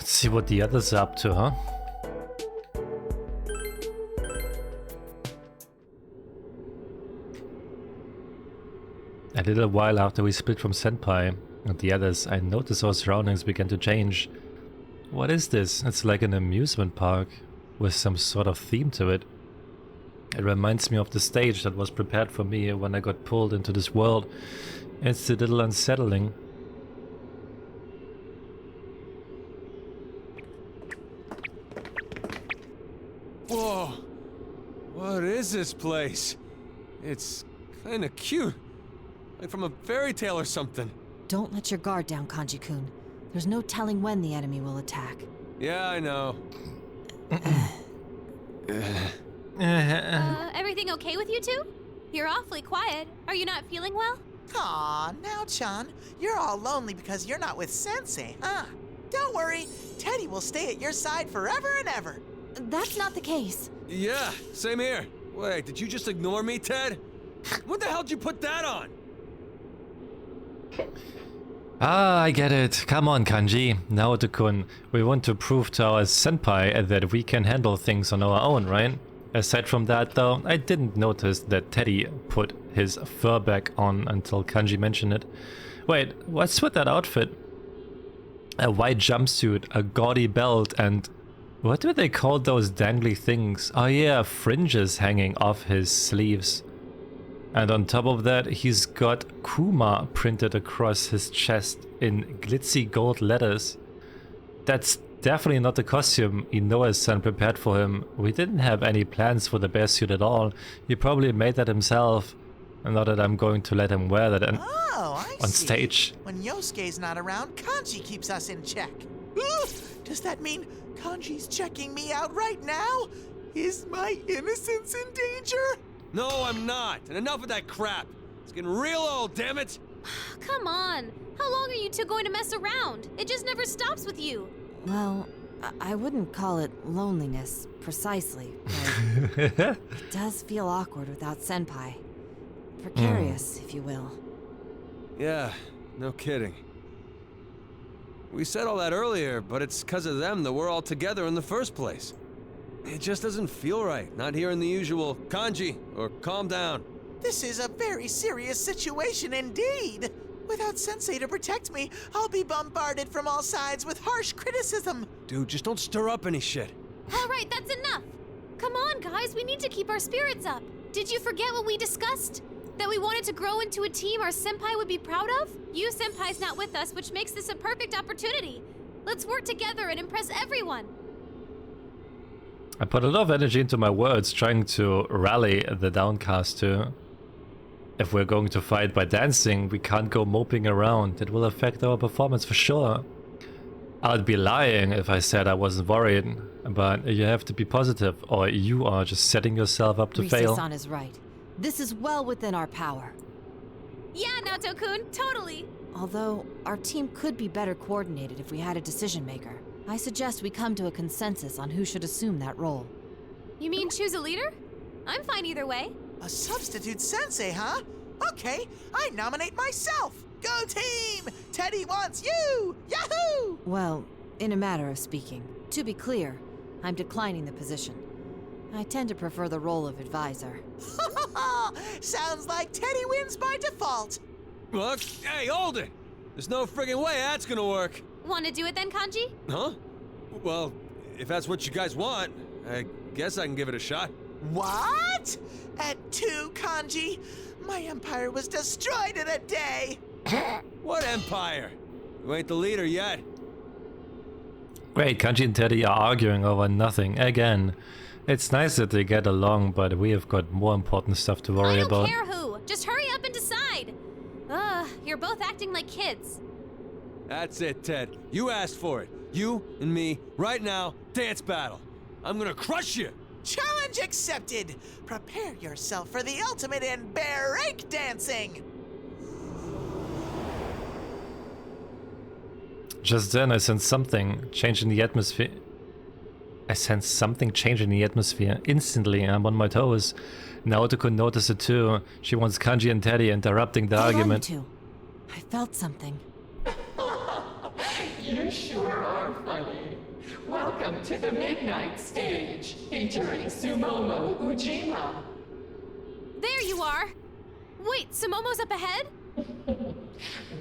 Let's see what the others are up to, huh? A little while after we split from Senpai and the others, I noticed our surroundings began to change. What is this? It's like an amusement park with some sort of theme to it. It reminds me of the stage that was prepared for me when I got pulled into this world. It's a little unsettling. Whoa! What is this place? It's kinda cute. Like from a fairy tale or something. Don't let your guard down, Kanji-kun. There's no telling when the enemy will attack. Yeah, I know. Everything okay with you two? You're awfully quiet. Are you not feeling well? Aw, now, Chan, you're all lonely because you're not with Sensei, huh? Don't worry, Teddy will stay at your side forever and ever. That's not the case. Yeah, same here. Wait, did you just ignore me, Ted? What the hell did you put that on? Ah, I get it. Come on, Kanji. Naoto-kun, we want to prove to our senpai that we can handle things on our own, right? Aside from that, though, I didn't notice that Teddy put his fur back on until Kanji mentioned it. Wait, what's with that outfit? A white jumpsuit, a gaudy belt, and... what do they call those dangly things? Oh yeah, fringes hanging off his sleeves. And on top of that, he's got Kuma printed across his chest in glitzy gold letters. That's definitely not the costume Inoue-san prepared for him. We didn't have any plans for the bear suit at all. He probably made that himself. And not that I'm going to let him wear that on stage. When Yosuke's not around, Kanji keeps us in check. Ooh, does that mean Kanji's checking me out right now? Is my innocence in danger? No, I'm not. And enough of that crap. It's getting real old, damn it. Come on. How long are you two going to mess around? It just never stops with you. Well, I wouldn't call it loneliness, precisely, but it does feel awkward without Senpai. Precarious, if you will. Yeah, no kidding. We said all that earlier, but it's because of them that we're all together in the first place. It just doesn't feel right, not hearing the usual Kanji or calm down. This is a very serious situation indeed. Without Sensei to protect me, I'll be bombarded from all sides with harsh criticism. Dude, just don't stir up any shit. All right, that's enough. Come on, guys, we need to keep our spirits up. Did you forget what we discussed? That we wanted to grow into a team our senpai would be proud of? You senpai's not with us, which makes this a perfect opportunity. Let's work together and impress everyone. I put a lot of energy into my words, trying to rally the downcast too. If we're going to fight by dancing, we can't go moping around. It will affect our performance for sure. I'd be lying if I said I wasn't worried, but you have to be positive, or you are just setting yourself up to fail. Rise-san is right. This is well within our power. Yeah, Naoto-kun, totally. Although, our team could be better coordinated if we had a decision maker. I suggest we come to a consensus on who should assume that role. You mean choose a leader? I'm fine either way. A substitute Sensei, huh? Okay, I nominate myself. Go team! Teddy wants you! Yahoo! Well, in a matter of speaking. To be clear, I'm declining the position. I tend to prefer the role of advisor. Sounds like Teddy wins by default. Look, hey, hold it! There's no friggin' way that's gonna work. Want to do it then, Kanji? Huh? Well, if that's what you guys want, I guess I can give it a shot. What? At 2, Kanji? My empire was destroyed in a day. What empire? You ain't the leader yet. Great, Kanji and Teddy are arguing over nothing again. It's nice that they get along, but we have got more important stuff to worry about. I don't care who. Just hurry up and decide. You're both acting like kids. That's it, Ted. You asked for it. You and me, right now, dance battle. I'm gonna crush you. Challenge accepted. Prepare yourself for the ultimate in break dancing. Just then I sensed something change in the atmosphere. Instantly, I'm on my toes. Naoto-kun noticed it too. She wants Kanji and Teddy interrupting the argument. I felt something. You sure are funny. Welcome to the Midnight Stage, featuring Sumomo Ujima. There you are! Wait, Sumomo's up ahead?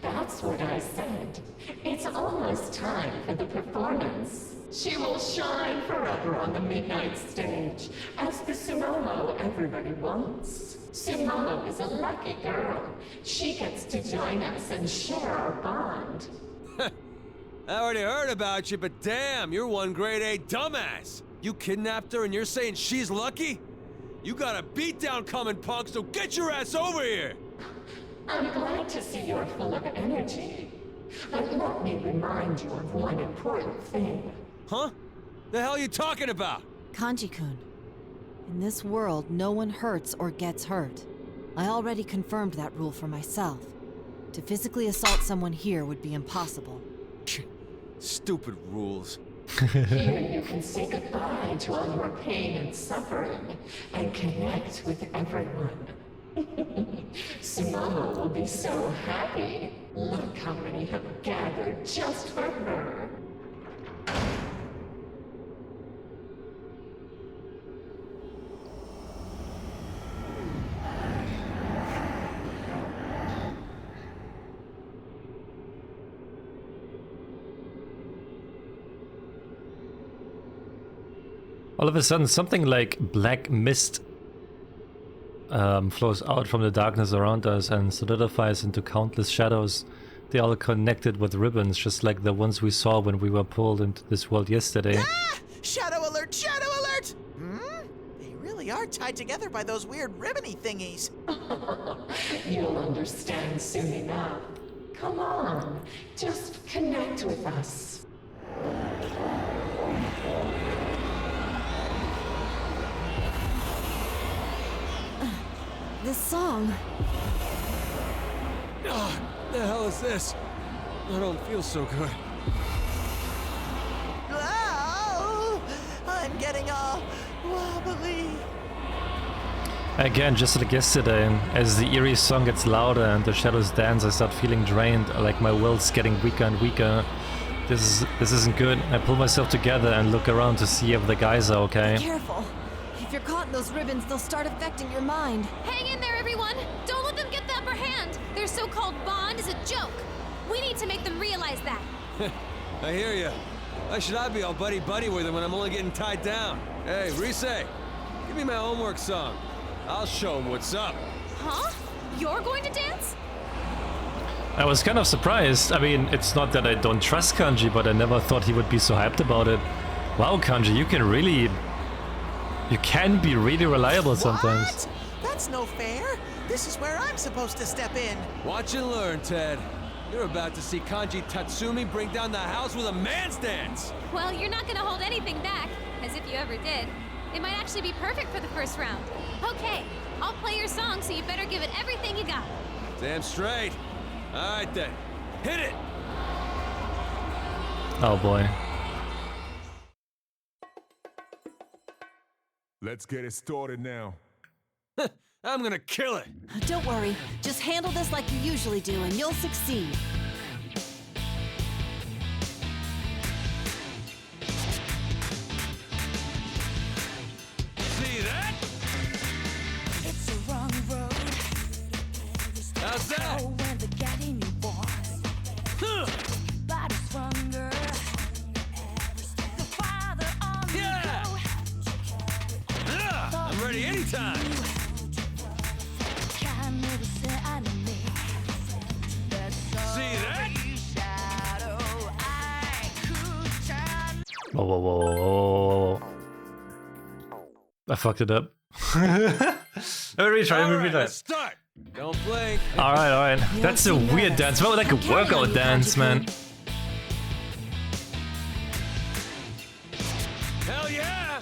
That's what I said. It's almost time for the performance. She will shine forever on the Midnight Stage as the Sumomo everybody wants. Sumomo is a lucky girl. She gets to join us and share our bond. I already heard about you, but damn, you're one grade A dumbass. You kidnapped her and you're saying she's lucky? You got a beatdown coming, punk, so get your ass over here! I'm glad to see you're full of energy. But let me remind you of one important thing. Huh? The hell you talking about? Kanji-kun, in this world, no one hurts or gets hurt. I already confirmed that rule for myself. To physically assault someone here would be impossible. Stupid rules. Here you can say goodbye to all your pain and suffering and connect with everyone. Sumomo will be so happy. Look how many have gathered just for her. All of a sudden, something like black mist flows out from the darkness around us and solidifies into countless shadows. They all connected with ribbons, just like the ones we saw when we were pulled into this world yesterday. Ah! Shadow alert! Shadow alert! They really are tied together by those weird ribbony thingies. You'll understand soon enough. Come on, just connect with us. This song... Ugh, the hell is this? I don't feel so good. Oh, I'm getting all wobbly. Again, just like yesterday, as the eerie song gets louder and the shadows dance, I start feeling drained, like my will's getting weaker and weaker. This isn't good. I pull myself together and look around to see if the guys are okay. Careful! If you're caught in those ribbons, they'll start affecting your mind. Hang in there, everyone! Don't let them get the upper hand! Their so-called bond is a joke! We need to make them realize that! I hear ya. Why should I be all buddy-buddy with him when I'm only getting tied down? Hey, Rise, give me my homework song. I'll show him what's up. Huh? You're going to dance? I was kind of surprised. I mean, it's not that I don't trust Kanji, but I never thought he would be so hyped about it. Wow, Kanji, you can be really reliable sometimes. What? That's no fair. This is where I'm supposed to step in. Watch and learn, Ted. You're about to see Kanji Tatsumi bring down the house with a man's dance. Well, you're not gonna hold anything back, as if you ever did. It might actually be perfect for the first round. Okay, I'll play your song, so you better give it everything you got. Damn straight. All right then, hit it. Oh boy. Let's get it started now. I'm gonna kill it. Don't worry, just handle this like you usually do and you'll succeed. See that? It's a wrong road. How's that? Oh, when the getting you boys. Huh. Body's stronger. The father on the Yeah. go. I'm ready anytime. Can never say enemy. That's See that? shadow I could turn. Whoa, whoa, whoa, whoa, whoa, whoa. I fucked it up. Let me retry, All let me right, let's retry. start. Don't blink. Alright. That's a don't seem weird nervous. dance. Well, like a I'm carrying workout you, dance, Kanji-kun. man. Hell yeah!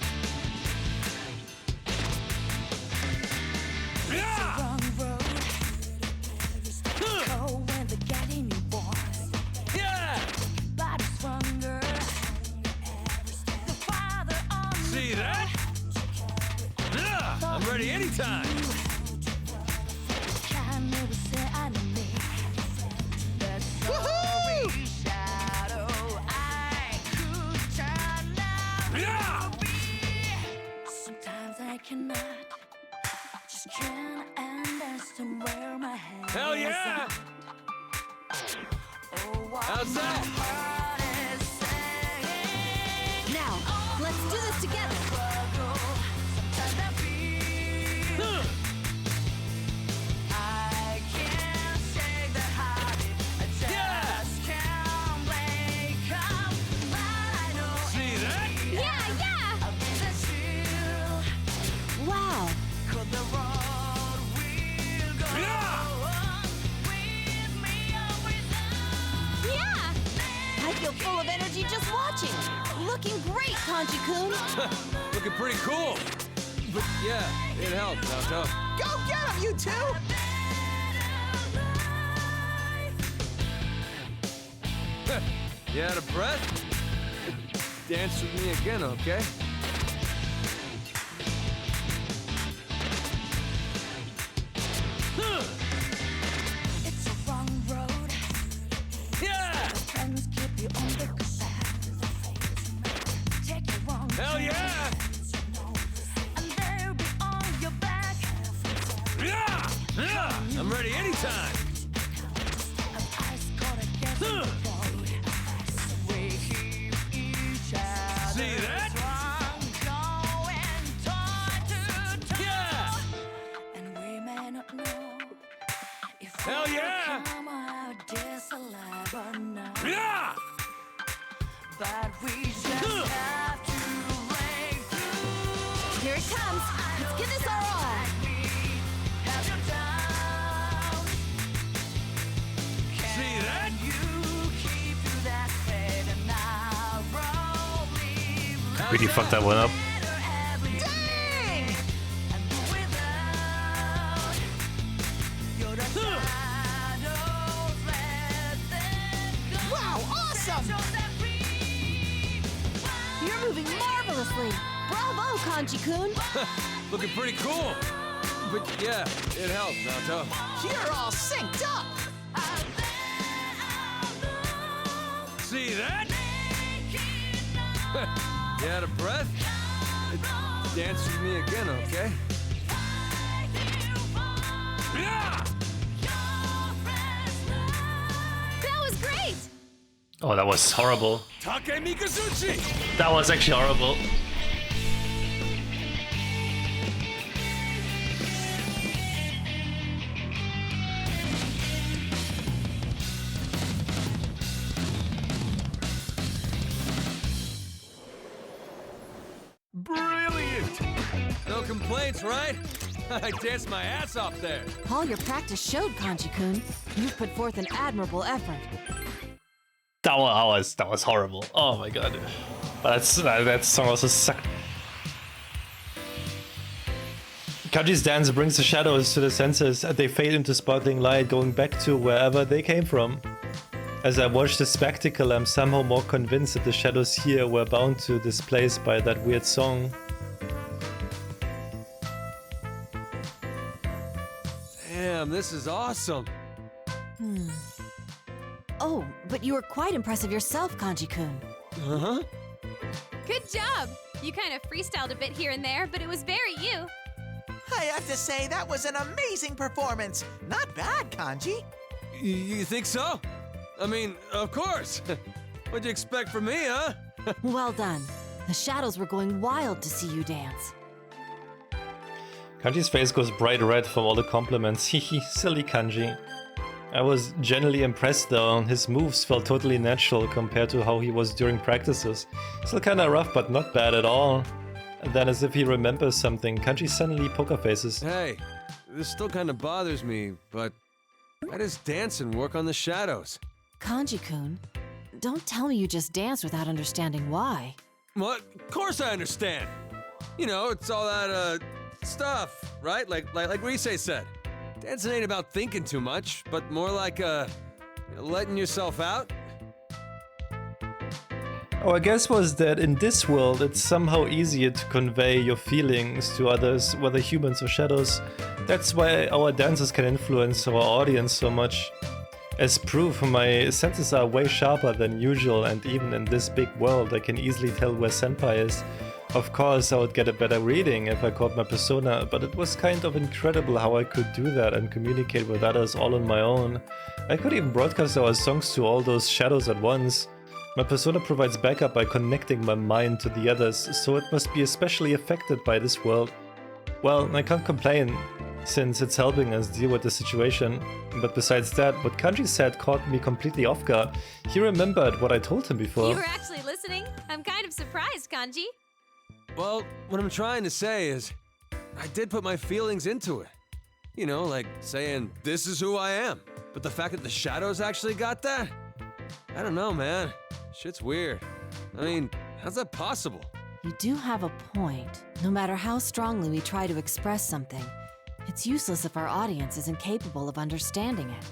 Yeah! Wrong road. Huh. Oh, when the getting you boys. Yeah! Body's stronger. The father on the See that? Yeah! I'm ready anytime. Can never say enemy. That's Woohoo! shadow Hell yeah! How's that? Now, let's do this together. Wow. I feel full of energy just watching. Looking great, Kanji-kun. Looking pretty cool. But yeah, it helped, Naoto. Go get him, you two! You out of breath? Dance with me again, okay? It's a wrong road. Yeah! Friends keep you on the good path. Take the wrong Hell yeah! and they'll be on your back. Yeah! Yeah! I'm ready anytime! Ice cold against the road. We keep each other See that? strong, going toe to toe. Yeah! And we may not know if Hell we yeah! will come out this alive or not. Yeah! But we just have to break through. Here it comes. Let's give this our all. Have your doubts. See that? You keep to that fate and I'll probably Really fucked that one up. Dang! And without your shadows, let them go. Wow, awesome! You're moving marvelously. Bravo, Kanji-kun. Looking pretty cool. But yeah, it helped, Naoto. You're all synced up! See that? You out of breath? Dance with me again, okay? Yeah! That was great! Oh, that was horrible. Take Mikazuchi! That was actually horrible. Brilliant! No complaints, right? I danced my ass off there. All your practice showed, Kanji-kun. You've put forth an admirable effort. That was horrible. Oh my god. But that song also sucked. Kanji's dance brings the shadows to the senses and they fade into sparkling light, going back to wherever they came from. As I watch the spectacle, I'm somehow more convinced that the shadows here were bound to this place by that weird song. Damn, this is awesome. Oh, but you were quite impressive yourself, Kanji-kun. Uh-huh. Good job! You kind of freestyled a bit here and there, but it was very you. I have to say, that was an amazing performance. Not bad, Kanji. You think so? I mean, of course. What'd you expect from me, huh? Well done. The shadows were going wild to see you dance. Kanji's face goes bright red from all the compliments. Hehe, silly Kanji. I was genuinely impressed though. His moves felt totally natural compared to how he was during practices. Still kinda rough, but not bad at all. And then as if he remembers something, Kanji suddenly poker faces. Hey, this still kind of bothers me, but why does dancing work on the shadows? Kanji-kun, don't tell me you just danced without understanding why. What? Of course I understand. You know, it's all that, stuff, right? Like Rise said. Dancing ain't about thinking too much, but more like, letting yourself out. Our guess was that in this world it's somehow easier to convey your feelings to others, whether humans or shadows. That's why our dances can influence our audience so much. As proof, my senses are way sharper than usual, and even in this big world I can easily tell where Senpai is. Of course, I would get a better reading if I called my persona, but it was kind of incredible how I could do that and communicate with others all on my own. I could even broadcast our songs to all those shadows at once. My persona provides backup by connecting my mind to the others, so it must be especially affected by this world. Well, I can't complain, since it's helping us deal with the situation. But besides that, what Kanji said caught me completely off guard. He remembered what I told him before. You were actually listening? I'm kind of surprised, Kanji. Well, what I'm trying to say is, I did put my feelings into it. You know, like saying, this is who I am. But the fact that the shadows actually got that? I don't know, man. Shit's weird. I mean, how's that possible? You do have a point. No matter how strongly we try to express something, it's useless if our audience isn't capable of understanding it.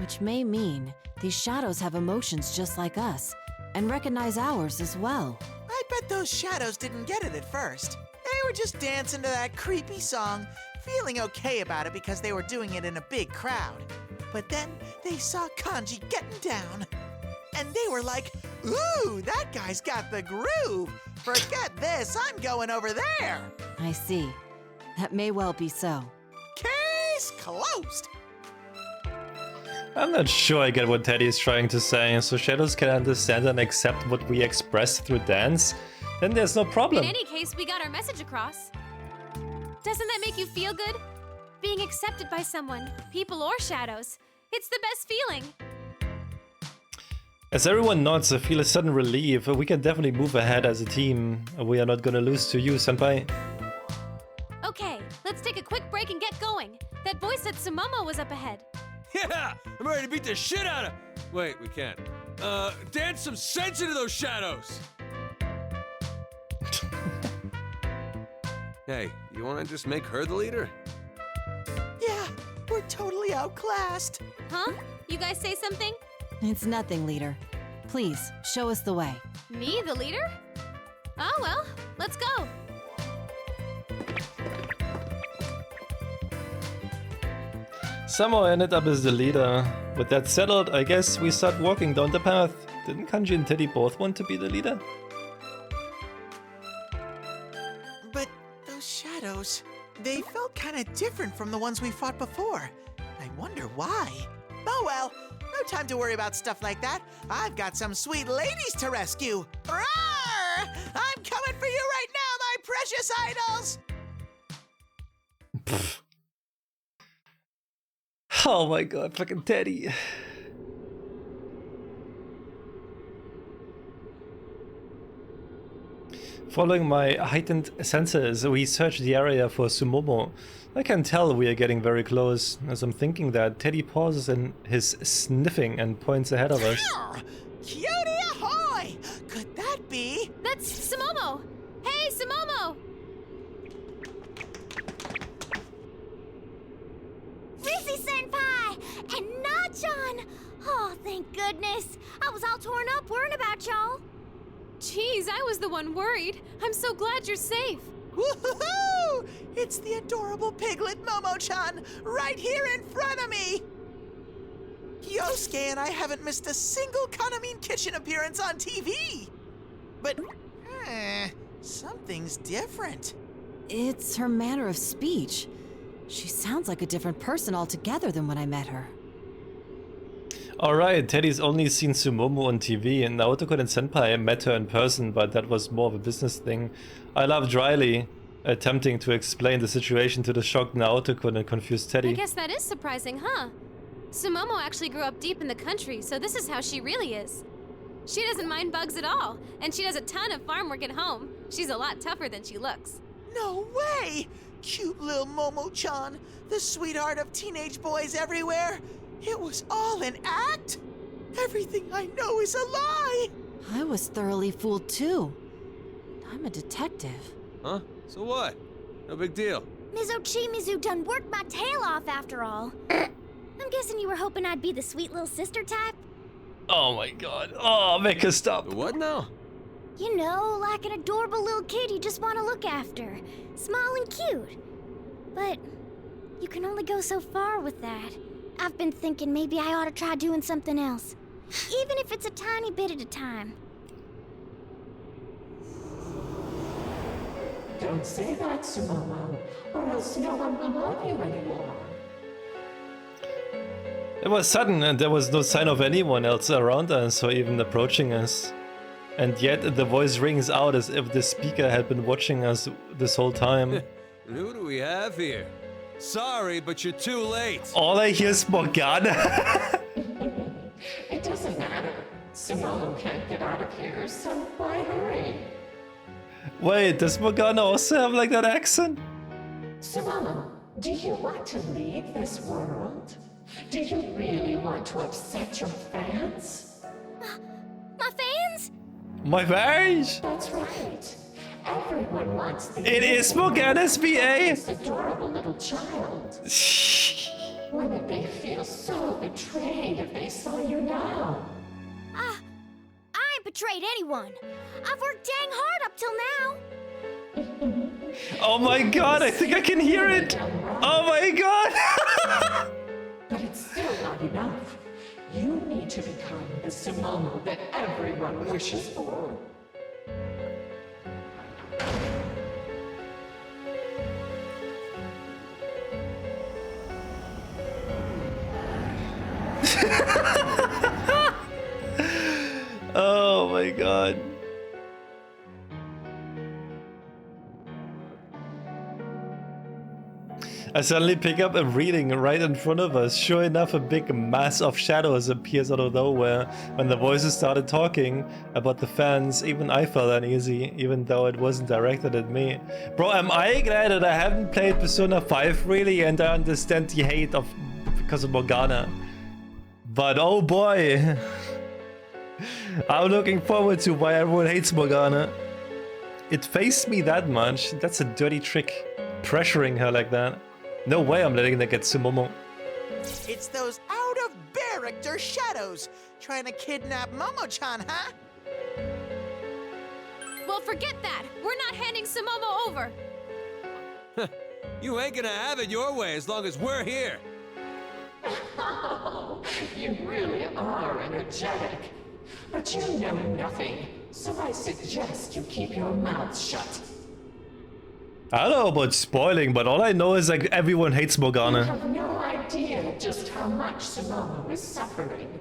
Which may mean these shadows have emotions just like us, and recognize ours as well. I bet those shadows didn't get it at first. They were just dancing to that creepy song, feeling okay about it because they were doing it in a big crowd. But then they saw Kanji getting down, and they were like, ooh, that guy's got the groove. Forget this, I'm going over there. I see. That may well be so. Case closed. I'm not sure I get what Teddy is trying to say, so shadows can understand and accept what we express through dance? Then there's no problem. In any case, we got our message across. Doesn't that make you feel good? Being accepted by someone, people or shadows. It's the best feeling. As everyone nods, I feel a sudden relief. We can definitely move ahead as a team. We are not gonna lose to you, senpai. Okay, let's take a quick break and get going. That boy said Sumomo was up ahead. Yeah, I'm ready to beat the shit out of... Wait, we can't. Dance some sense into those shadows! Hey, you wanna just make her the leader? Yeah, we're totally outclassed. Huh? You guys say something? It's nothing, leader. Please, show us the way. Me, the leader? Oh well, let's go. Somehow I ended up as the leader. With that settled, I guess we start walking down the path. Didn't Kanji and Teddy both want to be the leader? But those shadows, they felt kind of different from the ones we fought before. I wonder why. Oh well, no time to worry about stuff like that. I've got some sweet ladies to rescue. Roar! I'm coming for you right now, my precious idols! Oh my god, fucking Teddy. Following my heightened senses, we search the area for Sumomo. I can tell we are getting very close, as I'm thinking that Teddy pauses in his sniffing and points ahead of us. Cutie ahoy! Could that be? That's Sumomo! Hey, Sumomo! Rizzy-senpai! And Nachan! Oh, thank goodness. I was all torn up worrying about y'all. Jeez, I was the one worried. I'm so glad you're safe. Woohoo! It's the adorable piglet Momo-chan right here in front of me! Yosuke and I haven't missed a single Kanamine Kitchen appearance on TV! But, something's different. It's her manner of speech. She sounds like a different person altogether than when I met her. Alright, Teddy's only seen Sumomo on TV, and Naoto-kun and Senpai met her in person, but that was more of a business thing. I laughed dryly, attempting to explain the situation to the shocked Naoto-kun and confused Teddy. I guess that is surprising, huh? Sumomo actually grew up deep in the country, so this is how she really is. She doesn't mind bugs at all, and she does a ton of farm work at home. She's a lot tougher than she looks. No way! Cute little Momo-chan, the sweetheart of teenage boys everywhere. It was all an act? Everything I know is a lie! I was thoroughly fooled too. I'm a detective. Huh? So what? No big deal. Mizu done worked my tail off after all. I'm guessing you were hoping I'd be the sweet little sister type? Oh my god. Oh, make her stop. What now? You know, like an adorable little kid you just want to look after. Small and cute. But you can only go so far with that. I've been thinking maybe I ought to try doing something else. Even if it's a tiny bit at a time. Don't say that, Sumomo, or else no one will love you anymore. It was sudden and there was no sign of anyone else around us or even approaching us. And yet the voice rings out as if the speaker had been watching us this whole time. And who do we have here? Sorry, but you're too late. All I hear is Morgana. It doesn't matter. Sumomo can't get out of here, so why hurry? Wait, does Morgana also have like that accent? Sumomo, do you want to leave this world? Do you really want to upset your fans? My fans? My fans? That's right. Everyone wants the It is Morgana's VA. this adorable little child. Wouldn't they feel so betrayed if they saw you now? I ain't betrayed anyone. I've worked dang hard up till now. Oh my god, I think I can hear it. Oh my god. But it's still not enough. You need to become the Sumomo that everyone wishes for. Oh my god. I suddenly pick up a reading right in front of us. Sure enough, a big mass of shadows appears out of nowhere. When the voices started talking about the fans, even I felt uneasy, even though it wasn't directed at me. Bro, am I glad that I haven't played Persona 5 really, and I understand the hate of because of Morgana. But oh boy, I'm looking forward to why everyone hates Morgana. It faced me that much. That's a dirty trick, pressuring her like that. No way I'm letting that get Sumomo. It's those out-of-character shadows trying to kidnap Momo-chan, huh? Well, forget that. We're not handing Sumomo over. You ain't gonna have it your way as long as we're here. Oh, you really are energetic. But you know nothing, so I suggest you keep your mouth shut. I don't know about spoiling, but all I know is like everyone hates You Morgana. have no idea just how much Sumomo is suffering.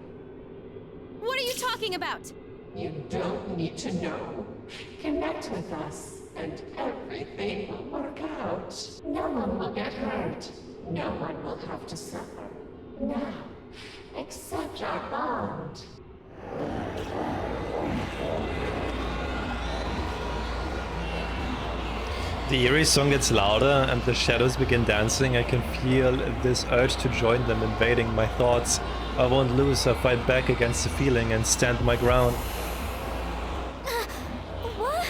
What are you talking about? You don't need to know. Connect with us, and everything will work out. No one will get hurt. No one will have to suffer. Now, accept our bond. The eerie song gets louder and the shadows begin dancing. I can feel this urge to join them invading my thoughts. I won't lose, I fight back against the feeling and stand my ground. What?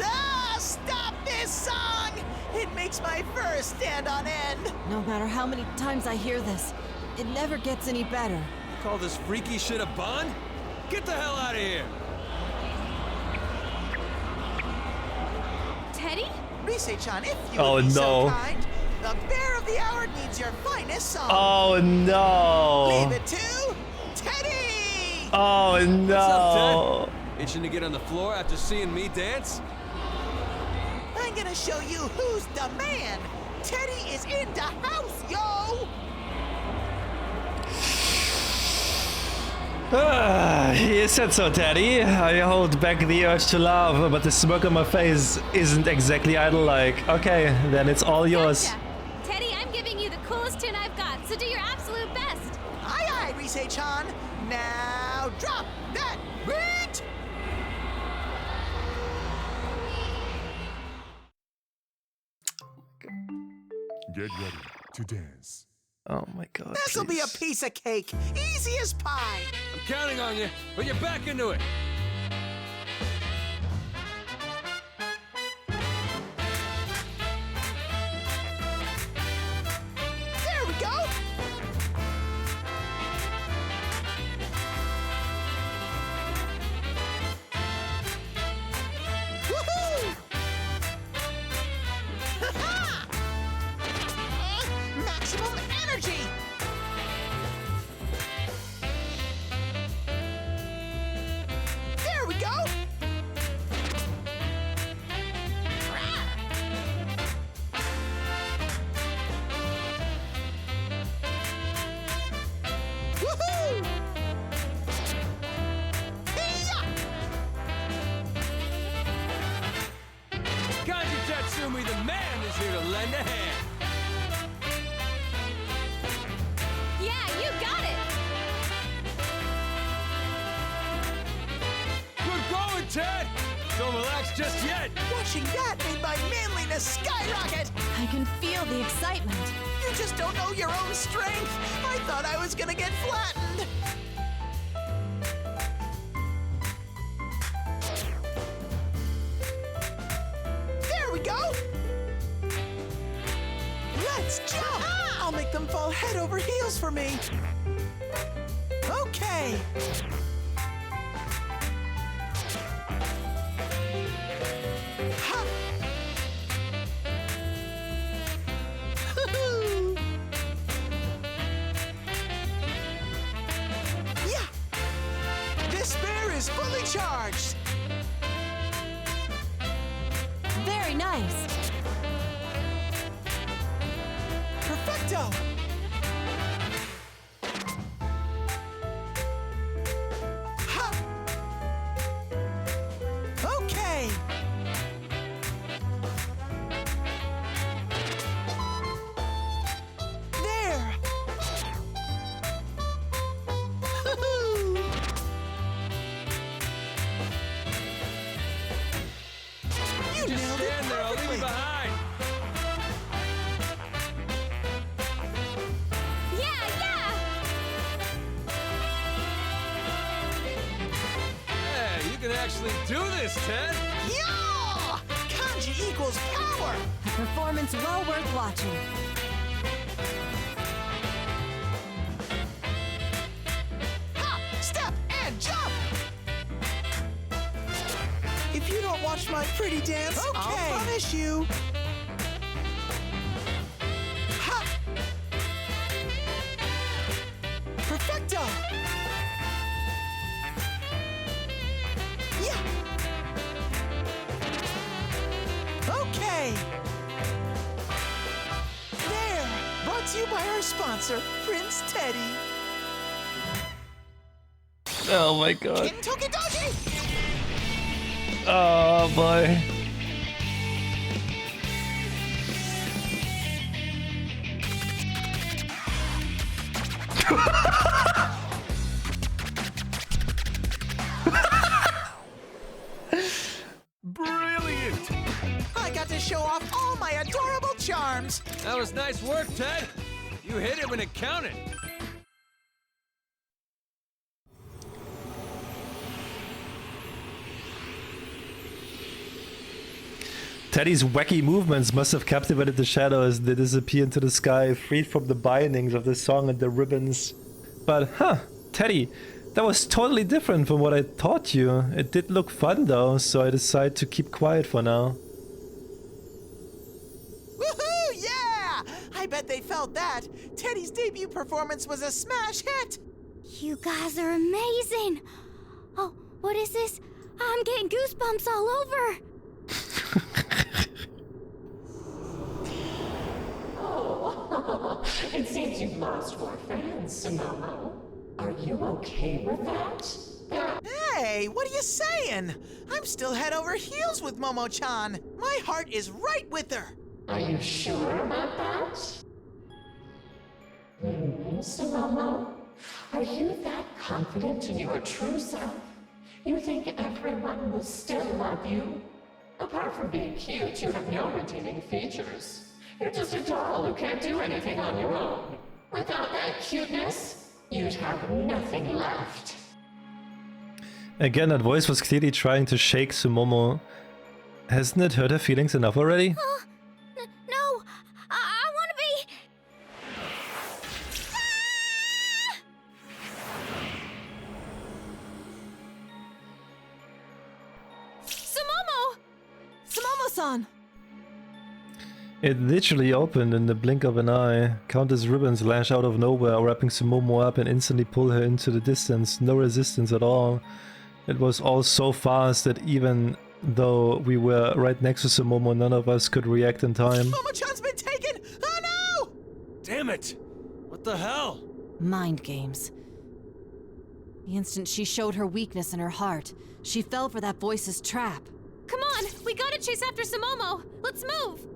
Ah, stop this song! It makes my fur stand on end. No matter how many times I hear this, it never gets any better. Call this freaky shit a bond? Get the hell out of here! Teddy? Rise-chan, if you Oh, would be so no. kind, the Bear of the Hour needs your finest song. Oh no! Leave it to Teddy! Oh What's no! up, Ted? Itching to get on the floor after seeing me dance? I'm gonna show you who's the man. Teddy is in the house, yo! Ah, you said so, Teddy. I hold back the urge to laugh, but the smirk on my face isn't exactly idol-like. Okay, then it's all yours. Gotcha. Teddy, I'm giving you the coolest tune I've got, so do your absolute best. Aye, aye, Rise-chan. Now drop that beat! Get ready to dance. Oh my god. This'll be a please. piece of cake, easy as pie. I'm counting on you, but you're back into it. There we go. Woohoo! Ha-ha! Maximum energy. Don't relax just yet! Watching that made my manliness skyrocket! I can feel the excitement. You just don't know your own strength! I thought I was gonna get flattened! There we go! Let's jump! I'll make them fall head over heels for me! Okay! Ha! Yeah! This bear is fully charged! Very nice. Perfecto! Ha! Okay! There! You Just nailed it stand there, I'll leave you perfectly! behind! Yeah, yeah! Hey, you can actually do this, Ted! Yeah! Kanji equals power! A performance well worth watching. Hop, step, and jump! If you don't watch my pretty dance, I'll punish you! Ha! Perfecto! Yeah! Okay! There! Brought to you by our sponsor, Prince Teddy. Oh my god. Kitten Tokidoji! Oh boy. Brilliant! I got to show off all my adorable charms! That was nice work, Ted! You hit it when it counted! Teddy's wacky movements must have captivated the shadows as they disappear into the sky, freed from the bindings of the song and the ribbons. But, Teddy, that was totally different from what I taught you. It did look fun though, so I decided to keep quiet for now. Woohoo! Yeah! I bet they felt that. Teddy's debut performance was a smash hit! You guys are amazing. Oh, what is this? I'm getting goosebumps all over. Oh, it seems you've lost more fans, Sumomo. Are you okay with that? Hey, what are you saying? I'm still head over heels with Momo-chan. My heart is right with her. Are you sure about that? Sumomo, are you that confident in your true self? You think everyone will still love you? Apart from being cute, you have no redeeming features. You're just a doll who can't do anything on your own. Without that cuteness, you'd have nothing left. Again, that voice was clearly trying to shake Sumomo. Hasn't it hurt her feelings enough already? No, I want to be. Sumomo! Sumomo-san! It literally opened in the blink of an eye. Countless ribbons lash out of nowhere, wrapping Sumomo up and instantly pull her into the distance. No resistance at all. It was all so fast that even though we were right next to Sumomo, none of us could react in time. Momo-chan's been taken! Oh no! Damn it! What the hell? Mind games. The instant she showed her weakness in her heart, she fell for that voice's trap. Come on, we gotta chase after Sumomo. Let's move.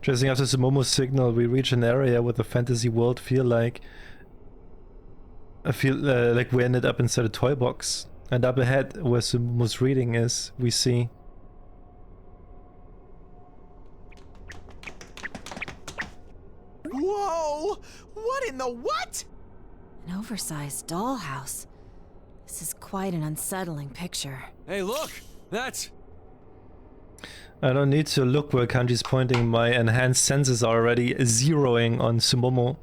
Tracing after Sumomo's signal, we reach an area with the fantasy world I feel like we ended up inside a toy box. And up ahead, where Sumomo's reading is, we see... Whoa! What in the what? An oversized dollhouse. This is quite an unsettling picture. Hey, look! That's... I don't need to look where Kanji's pointing. My enhanced senses are already zeroing on Sumomo.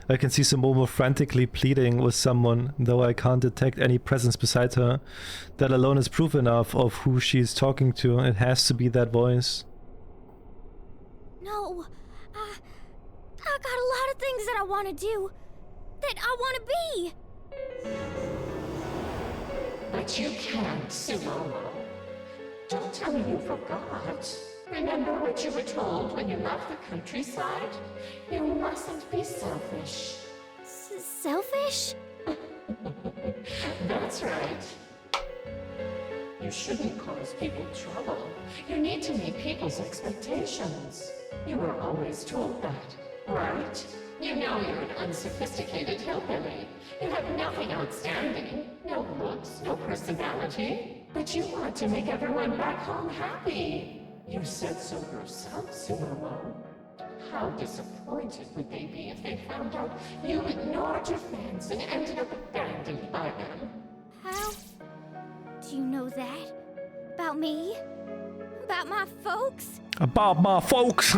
I can see Sumomo frantically pleading with someone, though I can't detect any presence beside her. That alone is proof enough of who she's talking to. It has to be that voice. No. I got a lot of things that I want to do. That I want to be. But you can't, Sumomo. Don't tell me you forgot. Remember what you were told when you left the countryside? You mustn't be selfish. Selfish? That's right. You shouldn't cause people trouble. You need to meet people's expectations. You were always told that, right? You know you're an unsophisticated hillbilly. You have nothing outstanding. No looks, no personality. But you want to make everyone back home happy. You said so yourself, Sumomo. How disappointed would they be if they found out you ignored your fans and ended up abandoned by them? How do you know that? About me? About my folks? About my folks!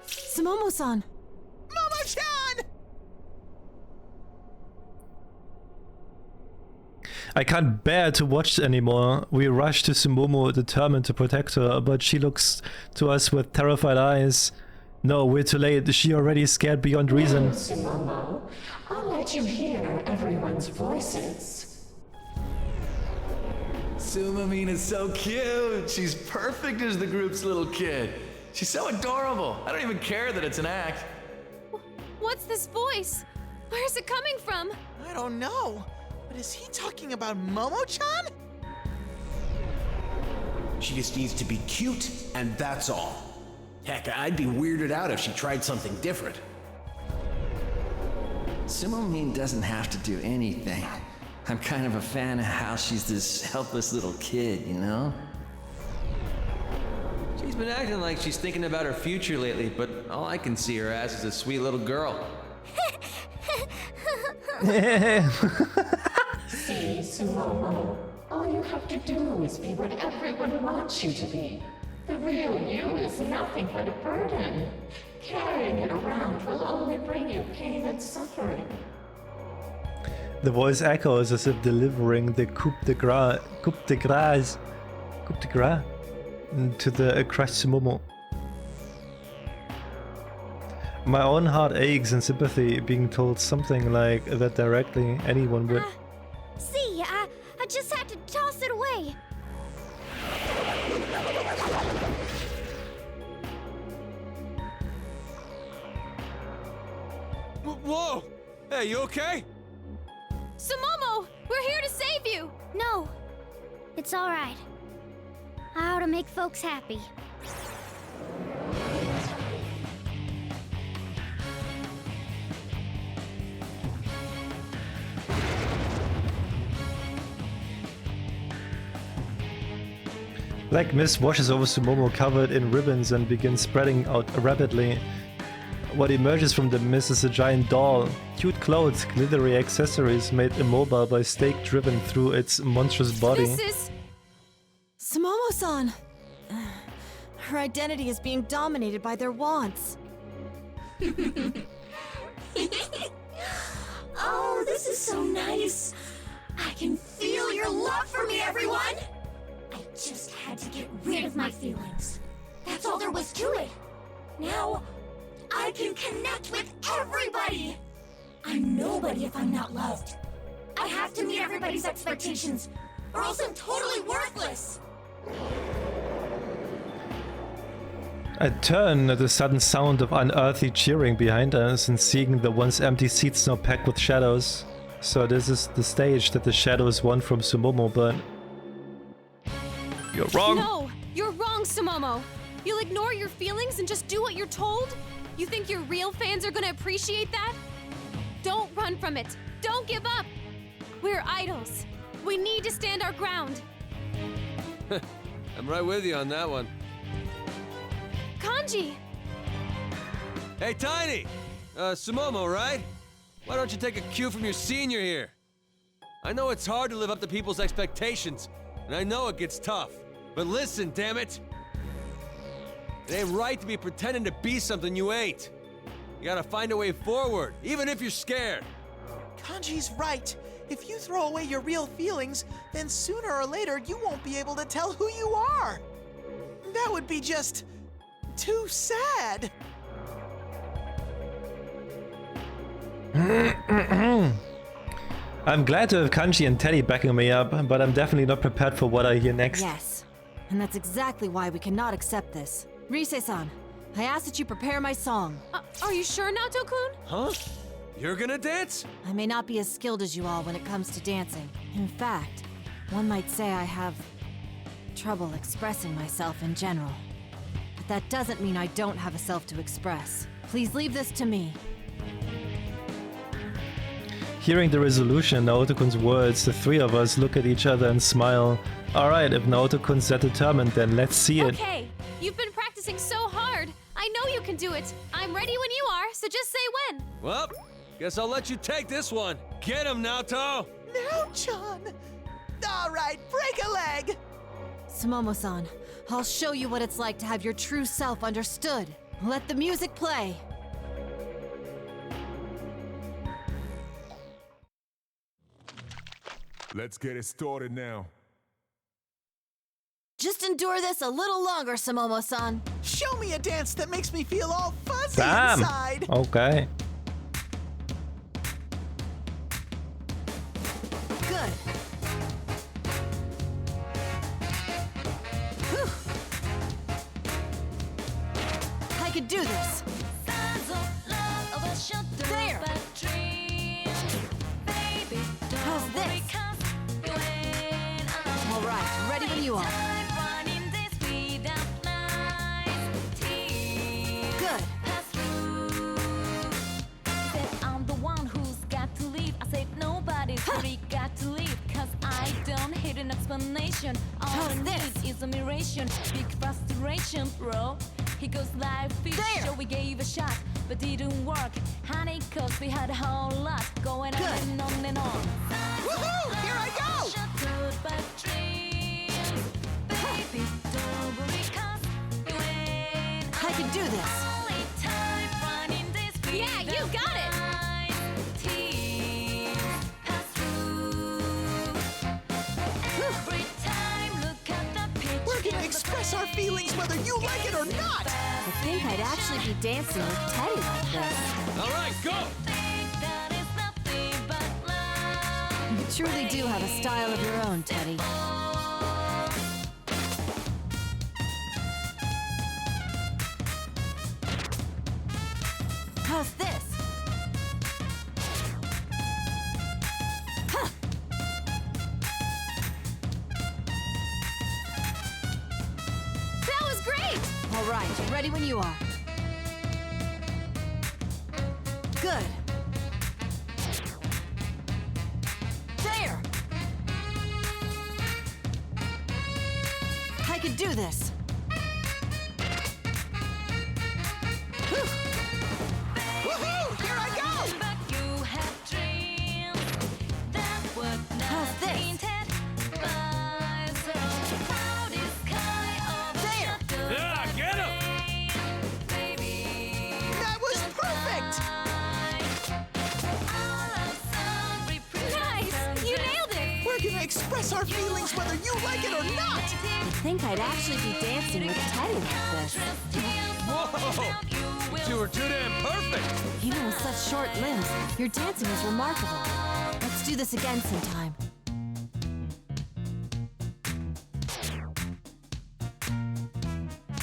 Sumomo-san! Momo-chan! I can't bear to watch anymore. We rush to Sumomo, determined to protect her, but she looks to us with terrified eyes. No, we're too late. She already scared beyond reason. No, Sumomo. I'll let you hear everyone's voices. Sumamine is so cute. She's perfect as the group's little kid. She's so adorable. I don't even care that it's an act. What's this voice? Where's it coming from? I don't know. But is he talking about Momo-chan? She just needs to be cute, and that's all. Heck, I'd be weirded out if she tried something different. Sumamine doesn't have to do anything. I'm kind of a fan of how she's this helpless little kid, you know? She's been acting like she's thinking about her future lately, but all I can see her as is a sweet little girl. See, Sumomo, all you have to do is be what everyone wants you to be. The real you is nothing but a burden. Carrying it around will only bring you pain and suffering. The voice echoes as if delivering the coup de grace to the crushed Sumomo. My own heart aches in sympathy, being told something like that directly. Anyone would. See, I just had to toss it away. Whoa! Hey, you okay? Sumomo! We're here to save you! No, it's all right. I ought to make folks happy. Black mist washes over Sumomo covered in ribbons and begins spreading out rapidly. What emerges from the mist is a giant doll. Cute clothes, glittery accessories made immobile by stake driven through its monstrous body. This is... Sumomo-san! Her identity is being dominated by their wants. Oh, this is so nice. I can feel your love for me, everyone! I just had to get rid of my feelings. That's all there was to it. Now, I can connect with everybody! I'm nobody if I'm not loved. I have to meet everybody's expectations, or else I'm totally worthless! I turn at the sudden sound of unearthly cheering behind us and seeing the once empty seats now packed with shadows. So this is the stage that the shadows won from Sumomo, but... You're wrong. No, you're wrong, Sumomo. You'll ignore your feelings and just do what you're told? You think your real fans are gonna appreciate that? Don't run from it. Don't give up. We're idols. We need to stand our ground. I'm right with you on that one. Kanji! Hey, Tiny! Sumomo, right? Why don't you take a cue from your senior here? I know it's hard to live up to people's expectations, and I know it gets tough. But listen, damn it! It ain't right to be pretending to be something you ain't. You gotta find a way forward, even if you're scared. Kanji's right. If you throw away your real feelings, then sooner or later you won't be able to tell who you are. That would be just too sad. I'm glad to have Kanji and Teddy backing me up, but I'm definitely not prepared for what I hear next. Yes, and that's exactly why we cannot accept this. Rise-san, I ask that you prepare my song. Are you sure, Naoto-kun? Huh? You're gonna dance? I may not be as skilled as you all when it comes to dancing. In fact, one might say I have trouble expressing myself in general. But that doesn't mean I don't have a self to express. Please leave this to me. Hearing the resolution in Naoto-kun's words, the three of us look at each other and smile. Alright, if Naoto-kun's that determined, then let's see it. Okay, you've been practicing so hard. I know you can do it. I'm ready when you are, so just say when. Well, guess I'll let you take this one. Get him, Naoto! Now-chan! All right, break a leg! Sumomo-san, I'll show you what it's like to have your true self understood. Let the music play. Let's get it started now. Just endure this a little longer, Sumomo-san. Show me a dance that makes me feel all fuzzy Damn. inside. Okay. Good. Whew. I could do this. There. How's this? All right, ready when you are. Good. I'm the one who's got to leave. I said nobody's really got to leave, cause I don't hate an explanation. All I need is admiration, big frustration, bro. He goes live fish, so we gave a shot, but didn't work. Honey, cause we had a whole lot going on and on and on. Woohoo! Here I go! I can do this. Yeah, you got it! We're gonna express our feelings whether you like it or not! I think I'd actually be dancing with Teddy like this. All right, go! You truly do have a style of your own, Teddy. How's this? Huh. That was great! All right, ready when you are. Good. There! I could do this. Woohoo! Here I go! How's this? There! Yeah, get him! That was perfect! Nice! You nailed it! We're gonna express our feelings whether you like it or not! I think I'd actually be dancing with Teddy like this. Whoa! You were too damn perfect! Even with such short limbs, your dancing is remarkable. Let's do this again sometime.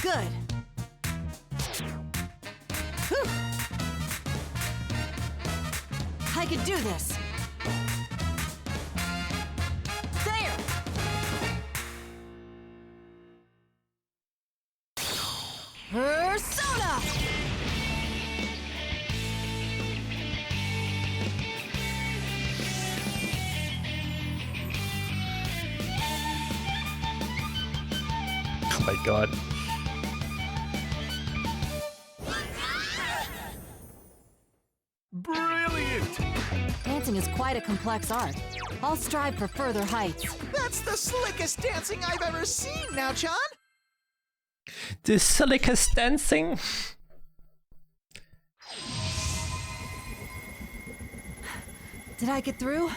Good. Whew. I could do this. There! Persona! Oh my god. Brilliant! Dancing is quite a complex art. I'll strive for further heights. That's the slickest dancing I've ever seen now, John. The silica's dancing. Did I get through?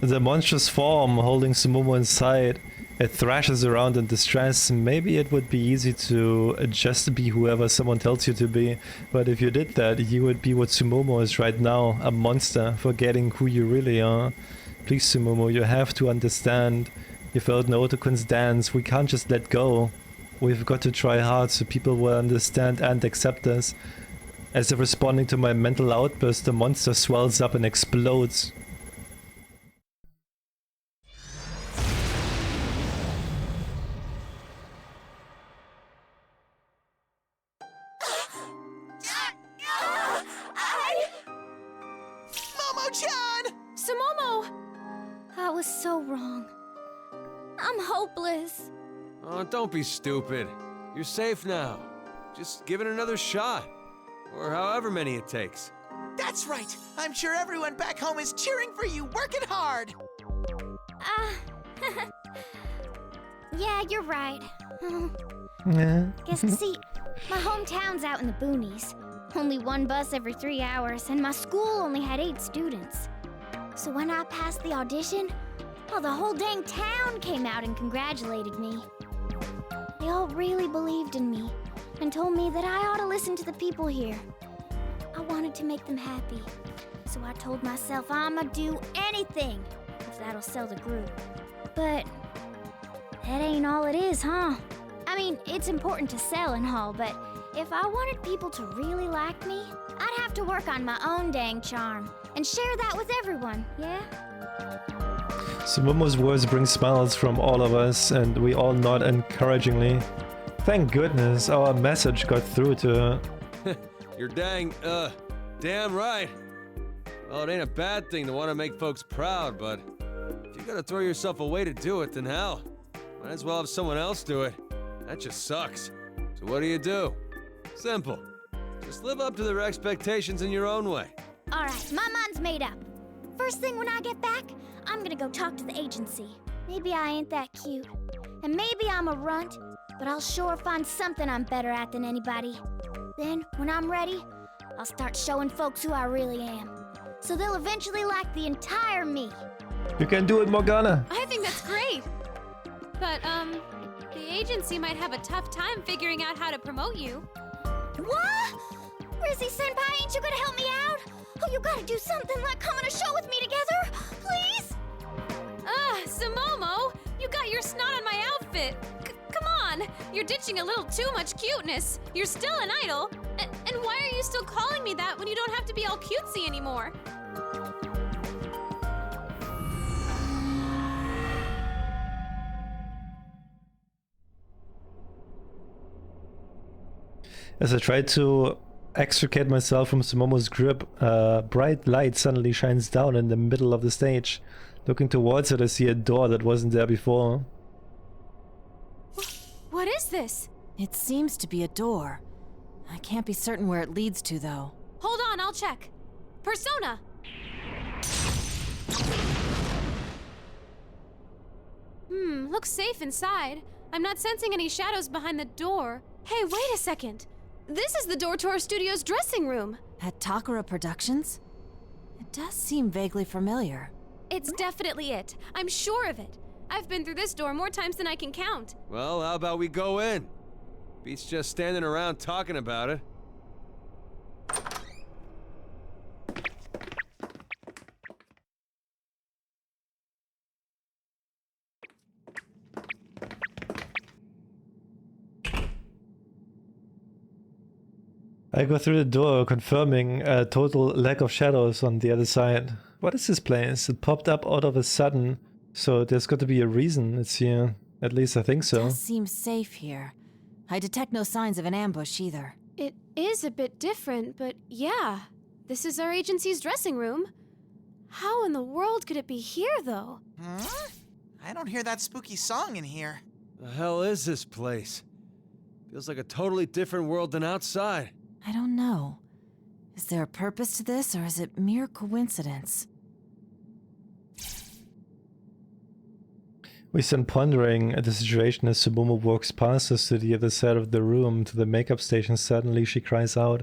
The monstrous form holding Sumomo inside. It thrashes around in distress. Maybe it would be easy to just be whoever someone tells you to be, but if you did that, you would be what Sumomo is right now, a monster, forgetting who you really are. Please, Sumomo, you have to understand. You felt Naoto-kun's dance. We can't just let go. We've got to try hard so people will understand and accept us. As if responding to my mental outburst, the monster swells up and explodes. Momo-chan! Sumomo! I was so wrong. I'm hopeless. Oh, don't be stupid. You're safe now. Just give it another shot. Or however many it takes. That's right. I'm sure everyone back home is cheering for you, working hard. Yeah, you're right. Yeah. See, my hometown's out in the boonies. Only one bus every 3 hours, and my school only had 8 students. So when I passed the audition, the whole dang town came out and congratulated me. They all really believed in me and told me that I ought to listen to the people here. I wanted to make them happy, so I told myself I'ma do anything if that'll sell the group. But that ain't all it is, huh? I mean, it's important to sell and all, but if I wanted people to really like me, I'd have to work on my own dang charm and share that with everyone, yeah? Sumomo's words bring smiles from all of us, and we all nod encouragingly. Thank goodness our message got through to her. You're damn right. Well, it ain't a bad thing to want to make folks proud, but if you gotta throw yourself away to do it, then hell, might as well have someone else do it. That just sucks. So what do? Simple. Just live up to their expectations in your own way. Alright, my mind's made up. First thing when I get back, I'm gonna go talk to the agency. Maybe I ain't that cute, and maybe I'm a runt, but I'll sure find something I'm better at than anybody. Then, when I'm ready, I'll start showing folks who I really am. So they'll eventually like the entire me. You can do it, Morgana! I think that's great. But, the agency might have a tough time figuring out how to promote you. What? Rizzy-senpai, ain't you gonna help me out? Oh, you gotta do something like come on a show with me together, please? Sumomo! You got your snot on my outfit! Come on! You're ditching a little too much cuteness! You're still an idol! And why are you still calling me that when you don't have to be all cutesy anymore? As I try to extricate myself from Sumomo's grip, a bright light suddenly shines down in the middle of the stage. Looking towards it, I see a door that wasn't there before. What is this? It seems to be a door. I can't be certain where it leads to, though. Hold on, I'll check. Persona! Looks safe inside. I'm not sensing any shadows behind the door. Hey, wait a second. This is the door to our studio's dressing room. At Takara Productions? It does seem vaguely familiar. It's definitely it. I'm sure of it. I've been through this door more times than I can count. Well, how about we go in? Beats just standing around talking about it. I go through the door, confirming a total lack of shadows on the other side. What is this place? It popped up out of a sudden, so there's got to be a reason it's here. At least I think It so. does seem safe here. I detect no signs of an ambush either. It is a bit different, but yeah. This is our agency's dressing room. How in the world could it be here, though? Huh? I don't hear that spooky song in here. The hell is this place? Feels like a totally different world than outside. I don't know. Is there a purpose to this, or is it mere coincidence? We stand pondering at the situation as Sumomo walks past us to the other side of the room to the makeup station. Suddenly she cries out.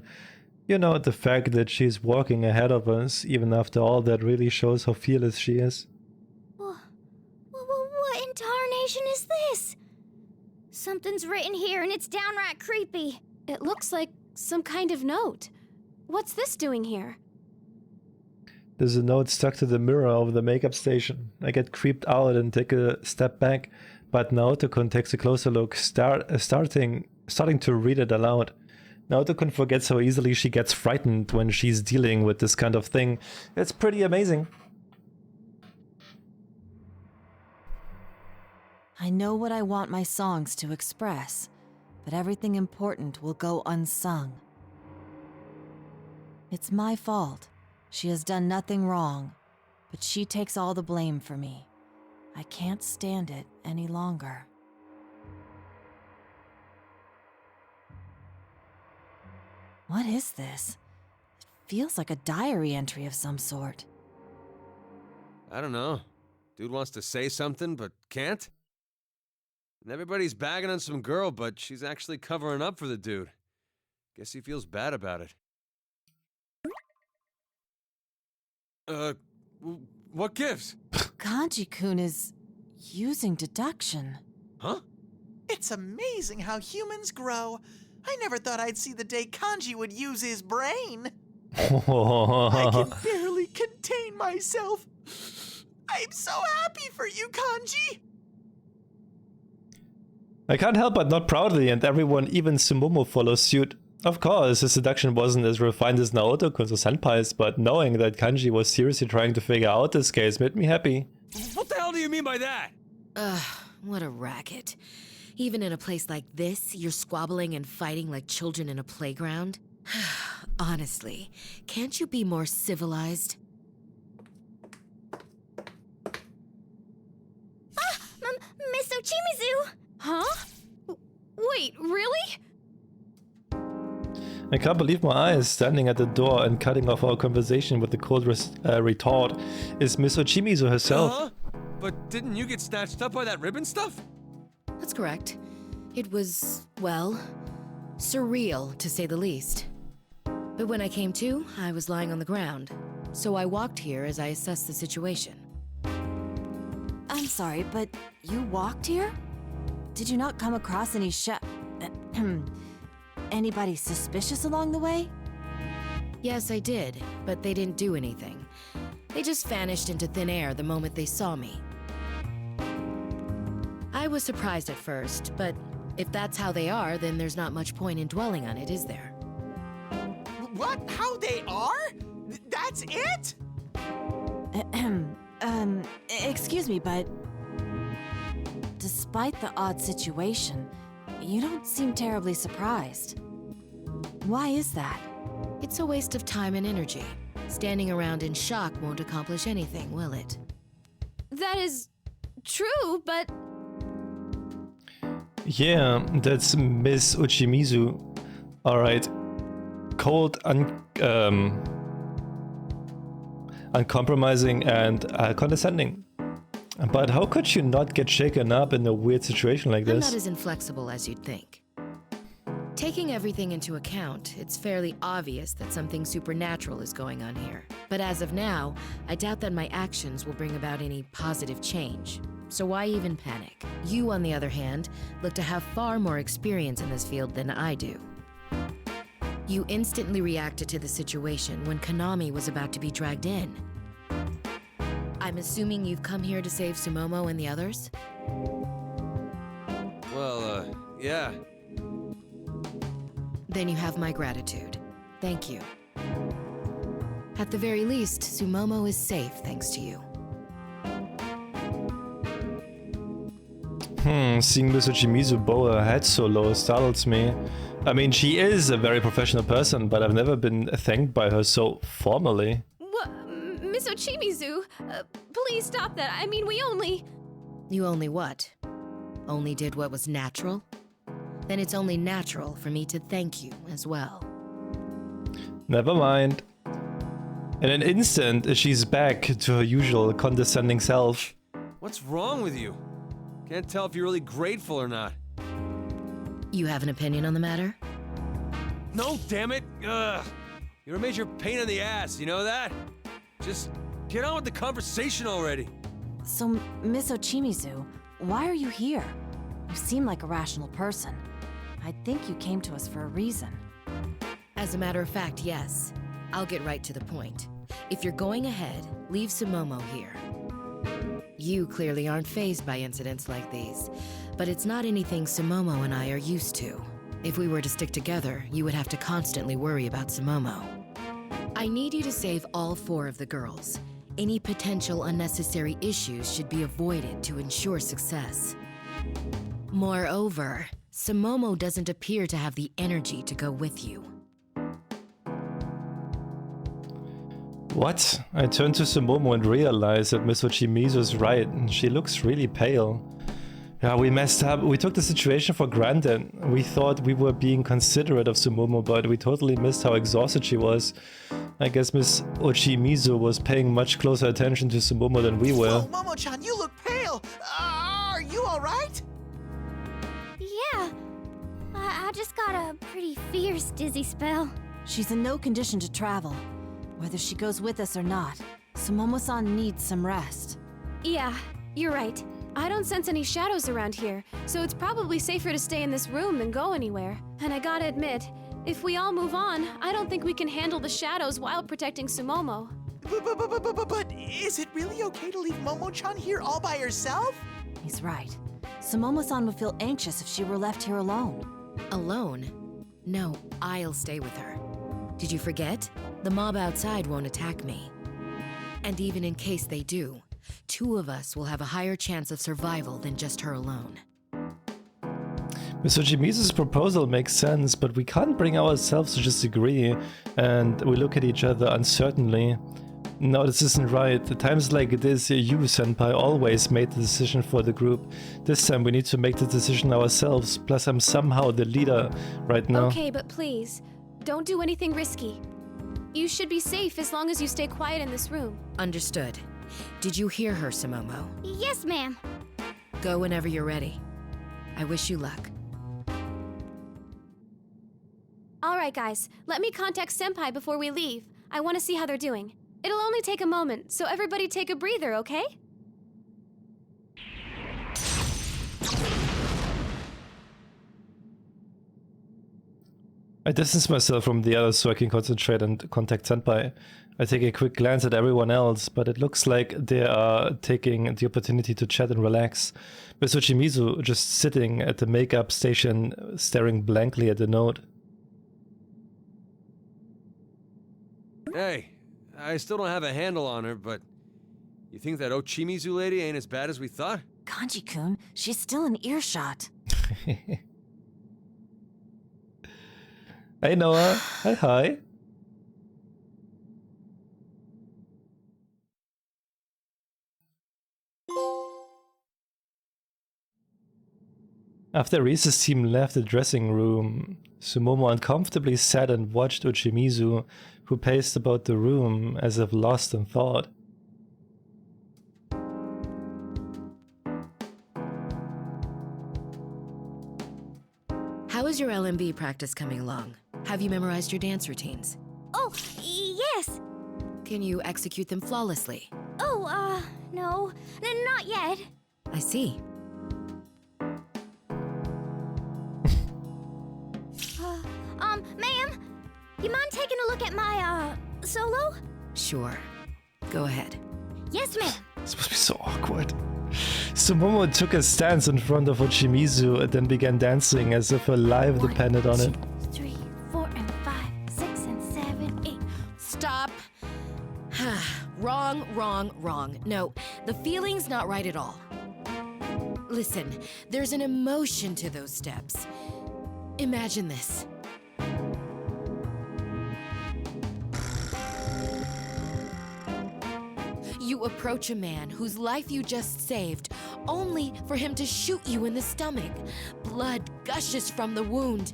You know, the fact that she's walking ahead of us, even after all that, really shows how fearless she is. What in tarnation is this? Something's written here and it's downright creepy. It looks like some kind of note. What's this doing here? There's a note stuck to the mirror over the makeup station. I get creeped out and take a step back, but Naotokun takes a closer look, starting to read it aloud. Naotokun forgets how easily she gets frightened when she's dealing with this kind of thing. It's pretty amazing. I know what I want my songs to express, but everything important will go unsung. It's my fault. She has done nothing wrong, but she takes all the blame for me. I can't stand it any longer. What is this? It feels like a diary entry of some sort. I don't know. Dude wants to say something, but can't? And everybody's bagging on some girl, but she's actually covering up for the dude. Guess he feels bad about it. What gives? Kanji-kun is using deduction. Huh? It's amazing how humans grow. I never thought I'd see the day Kanji would use his brain. I can barely contain myself. I'm so happy for you, Kanji. I can't help but not proudly, and everyone, even Sumomo, follows suit. Of course, his seduction wasn't as refined as Naotokun's or Senpai's, but knowing that Kanji was seriously trying to figure out this case made me happy. What the hell do you mean by that? Ugh, what a racket. Even in a place like this, you're squabbling and fighting like children in a playground? Honestly, can't you be more civilized? Ah! Miss Ochimizu! Huh? Wait, really? I can't believe my eyes. Standing at the door and cutting off our conversation with the cold retort is Miss Ochimizu herself. Huh? But didn't you get snatched up by that ribbon stuff? That's correct. It was, well, surreal to say the least. But when I came to, I was lying on the ground. So I walked here as I assessed the situation. I'm sorry, but you walked here? Did you not come across any anybody suspicious along the way? Yes, I did, but they didn't do anything. They just vanished into thin air the moment they saw me. I was surprised at first, but if that's how they are, then there's not much point in dwelling on it, is there? What? How they are? That's it? Excuse me, but despite the odd situation, you don't seem terribly surprised. Why is that? It's a waste of time and energy. Standing around in shock won't accomplish anything, will it? That is true, but... Yeah, that's Miss Uchimizu. Alright. Cold, uncompromising, and condescending. But how could you not get shaken up in a weird situation like I'm this? not as inflexible as you'd think. Taking everything into account, it's fairly obvious that something supernatural is going on here. But as of now, I doubt that my actions will bring about any positive change. So why even panic? You, on the other hand, look to have far more experience in this field than I do. You instantly reacted to the situation when Konami was about to be dragged in. I'm assuming you've come here to save Sumomo and the others? Well, yeah. Then you have my gratitude. Thank you. At the very least, Sumomo is safe thanks to you. Seeing Miss Ochimizu bow her head so low startles me. I mean, she is a very professional person, but I've never been thanked by her so formally. What? Miss Ochimizu, please stop that. I mean, we only... You only what? Only did what was natural? Then it's only natural for me to thank you as well. Never mind. In an instant, she's back to her usual condescending self. What's wrong with you? Can't tell if you're really grateful or not. You have an opinion on the matter? No, damn it! Ugh. You're a major pain in the ass, you know that? Just get on with the conversation already. So, Miss Ochimizu, why are you here? You seem like a rational person. I think you came to us for a reason. As a matter of fact, yes. I'll get right to the point. If you're going ahead, leave Sumomo here. You clearly aren't fazed by incidents like these, but it's not anything Sumomo and I are used to. If we were to stick together, you would have to constantly worry about Sumomo. I need you to save all 4 of the girls. Any potential unnecessary issues should be avoided to ensure success. Moreover, Sumomo doesn't appear to have the energy to go with you. What? I turned to Sumomo and realized that Miss Ochimizu's right. She looks really pale. Yeah, we messed up. We took the situation for granted. We thought we were being considerate of Sumomo, but we totally missed how exhausted she was. I guess Miss Ochimizu was paying much closer attention to Sumomo than we were. Whoa, Momo-chan, you look pale! Are you alright? Yeah. I just got a pretty fierce dizzy spell. She's in no condition to travel. Whether she goes with us or not, Sumomo-san needs some rest. Yeah, you're right. I don't sense any shadows around here, so it's probably safer to stay in this room than go anywhere. And I gotta admit, if we all move on, I don't think we can handle the shadows while protecting Sumomo. But is it really okay to leave Momo-chan here all by herself? He's right. Sumomo-san would feel anxious if she were left here alone. Alone? No, I'll stay with her. Did you forget? The mob outside won't attack me. And even in case they do, 2 of us will have a higher chance of survival than just her alone. Miss Ochimizu's proposal makes sense, but we can't bring ourselves to just agree, and we look at each other uncertainly. No, this isn't right. At times like this, you, Senpai, always made the decision for the group. This time we need to make the decision ourselves, plus I'm somehow the leader right now. Okay, but please, don't do anything risky. You should be safe as long as you stay quiet in this room. Understood. Did you hear her, Sumomo? Yes, ma'am. Go whenever you're ready. I wish you luck. All right, guys. Let me contact Senpai before we leave. I want to see how they're doing. It'll only take a moment, so everybody take a breather, okay? I distance myself from the others so I can concentrate and contact Senpai. I take a quick glance at everyone else, but it looks like they are taking the opportunity to chat and relax. Miss Ochimizu just sitting at the makeup station, staring blankly at the note. Hey, I still don't have a handle on her, but you think that Ochimizu lady ain't as bad as we thought? Kanji-kun, she's still in earshot. Hey Noah, hi. After Rise's team left the dressing room, Sumomo uncomfortably sat and watched Ochimizu, who paced about the room as if lost in thought. How is your LMB practice coming along? Have you memorized your dance routines? Oh, yes. Can you execute them flawlessly? Oh, no. Not yet. I see. Ma'am, you mind taking a look at my, solo? Sure. Go ahead. Yes, ma'am. This must be so awkward. Sumomo took a stance in front of Ochimizu and then began dancing as if her life depended on it. 1, 2, 3, 4, and 5, 6, and 7, 8. Stop. Wrong. No, the feeling's not right at all. Listen, there's an emotion to those steps. Imagine this. You approach a man whose life you just saved, only for him to shoot you in the stomach. Blood gushes from the wound.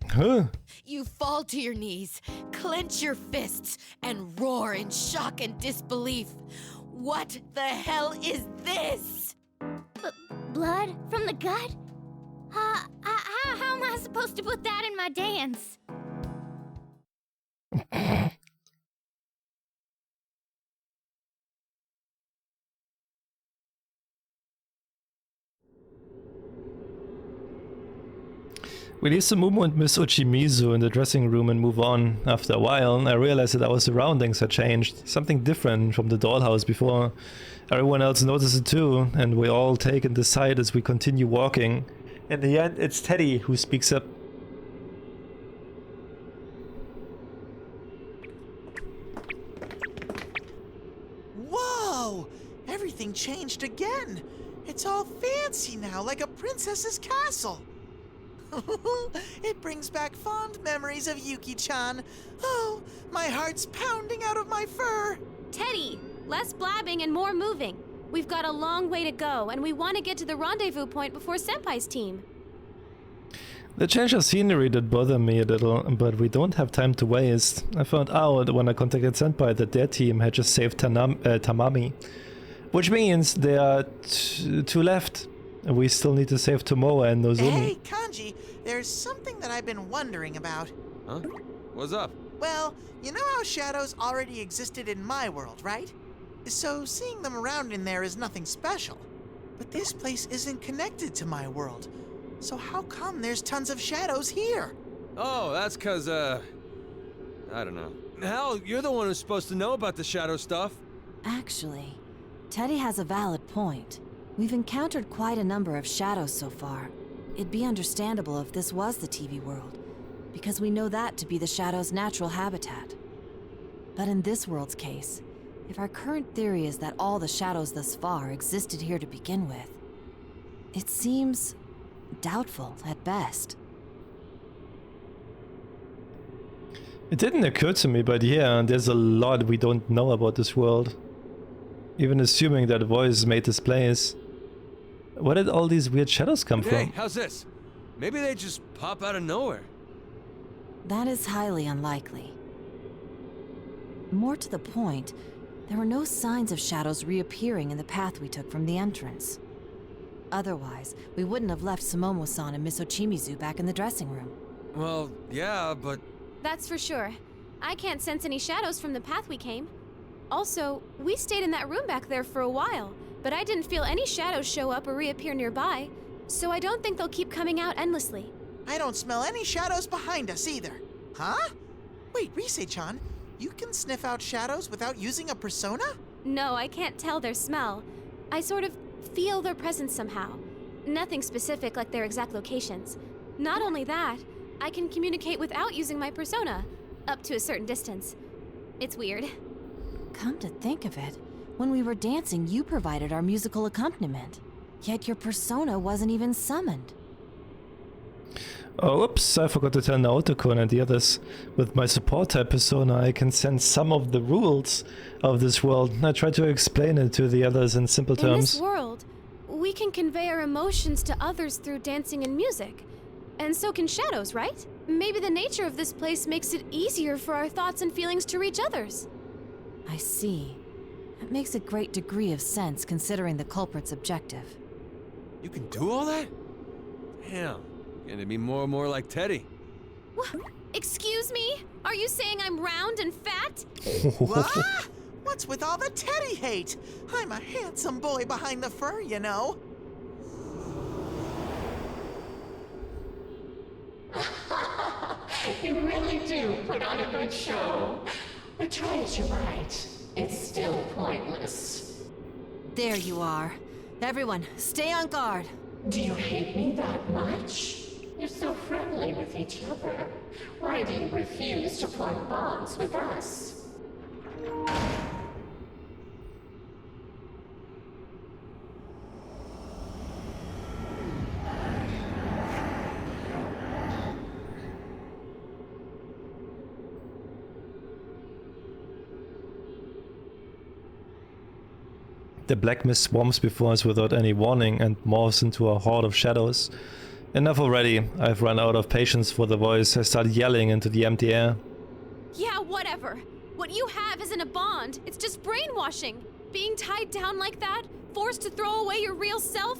Huh? You fall to your knees, clench your fists, and roar in shock and disbelief. What the hell is this? Blood from the gut? How am I supposed to put that in my dance? We leave Sumomo and Miss Uchimizu in the dressing room and move on. After a while, I realized that our surroundings had changed. Something different from the dollhouse before. Everyone else notices it too, and we all take and decide as we continue walking. In the end, it's Teddy who speaks up. Whoa! Everything changed again. It's all fancy now, like a princess's castle. It brings back fond memories of Yuki-chan. Oh, my heart's pounding out of my fur. Teddy, less blabbing and more moving. We've got a long way to go, and we want to get to the rendezvous point before Senpai's team. The change of scenery did bother me a little, but we don't have time to waste. I found out when I contacted Senpai that their team had just saved Tamami. Which means there are two left. We still need to save Tomoe and Nozomi. Hey, Kanji, there's something that I've been wondering about. Huh? What's up? Well, you know how shadows already existed in my world, right? So seeing them around in there is nothing special. But this place isn't connected to my world. So how come there's tons of shadows here? Oh, that's 'cause, I don't know. Hell, you're the one who's supposed to know about the shadow stuff. Actually, Teddy has a valid point. We've encountered quite a number of shadows so far. It'd be understandable if this was the TV world, because we know that to be the shadow's natural habitat. But in this world's case, if our current theory is that all the shadows thus far existed here to begin with, it seems doubtful at best. It didn't occur to me, but yeah, there's a lot we don't know about this world. Even assuming that voice made this place. Where did all these weird shadows come Hey, from? how's this? Maybe they just pop out of nowhere. That is highly unlikely. More to the point, there were no signs of shadows reappearing in the path we took from the entrance. Otherwise, we wouldn't have left Sumomo-san and Miss Ochimizu back in the dressing room. Well, yeah, but... That's for sure. I can't sense any shadows from the path we came. Also, we stayed in that room back there for a while, but I didn't feel any shadows show up or reappear nearby, so I don't think they'll keep coming out endlessly. I don't smell any shadows behind us either. Huh? Wait, Rise-chan, you can sniff out shadows without using a persona? No, I can't tell their smell. I sort of feel their presence somehow. Nothing specific like their exact locations. Not only that, I can communicate without using my persona, up to a certain distance. It's weird. Come to think of it, when we were dancing, you provided our musical accompaniment. Yet your persona wasn't even summoned. Oh, oops, I forgot to tell Naoto-kun and the others. With my support type persona, I can sense some of the rules of this world. I try to explain it to the others in simple terms. In this world, we can convey our emotions to others through dancing and music. And so can shadows, right? Maybe the nature of this place makes it easier for our thoughts and feelings to reach others. I see. That makes a great degree of sense considering the culprit's objective. You can do all that? Damn, gonna be more and more like Teddy. Excuse me? Are you saying I'm round and fat? What? What's with all the Teddy hate? I'm a handsome boy behind the fur, you know. You really do put on a good show. But try as you might, it's still pointless. There you are. Everyone, stay on guard. Do you hate me that much? You're so friendly with each other. Why do you refuse to form bonds with us? The black mist swarms before us without any warning and morphs into a horde of shadows. Enough already. I've run out of patience for the voice. I start yelling into the empty air. Yeah, whatever. What you have isn't a bond. It's just brainwashing. Being tied down like that, forced to throw away your real self.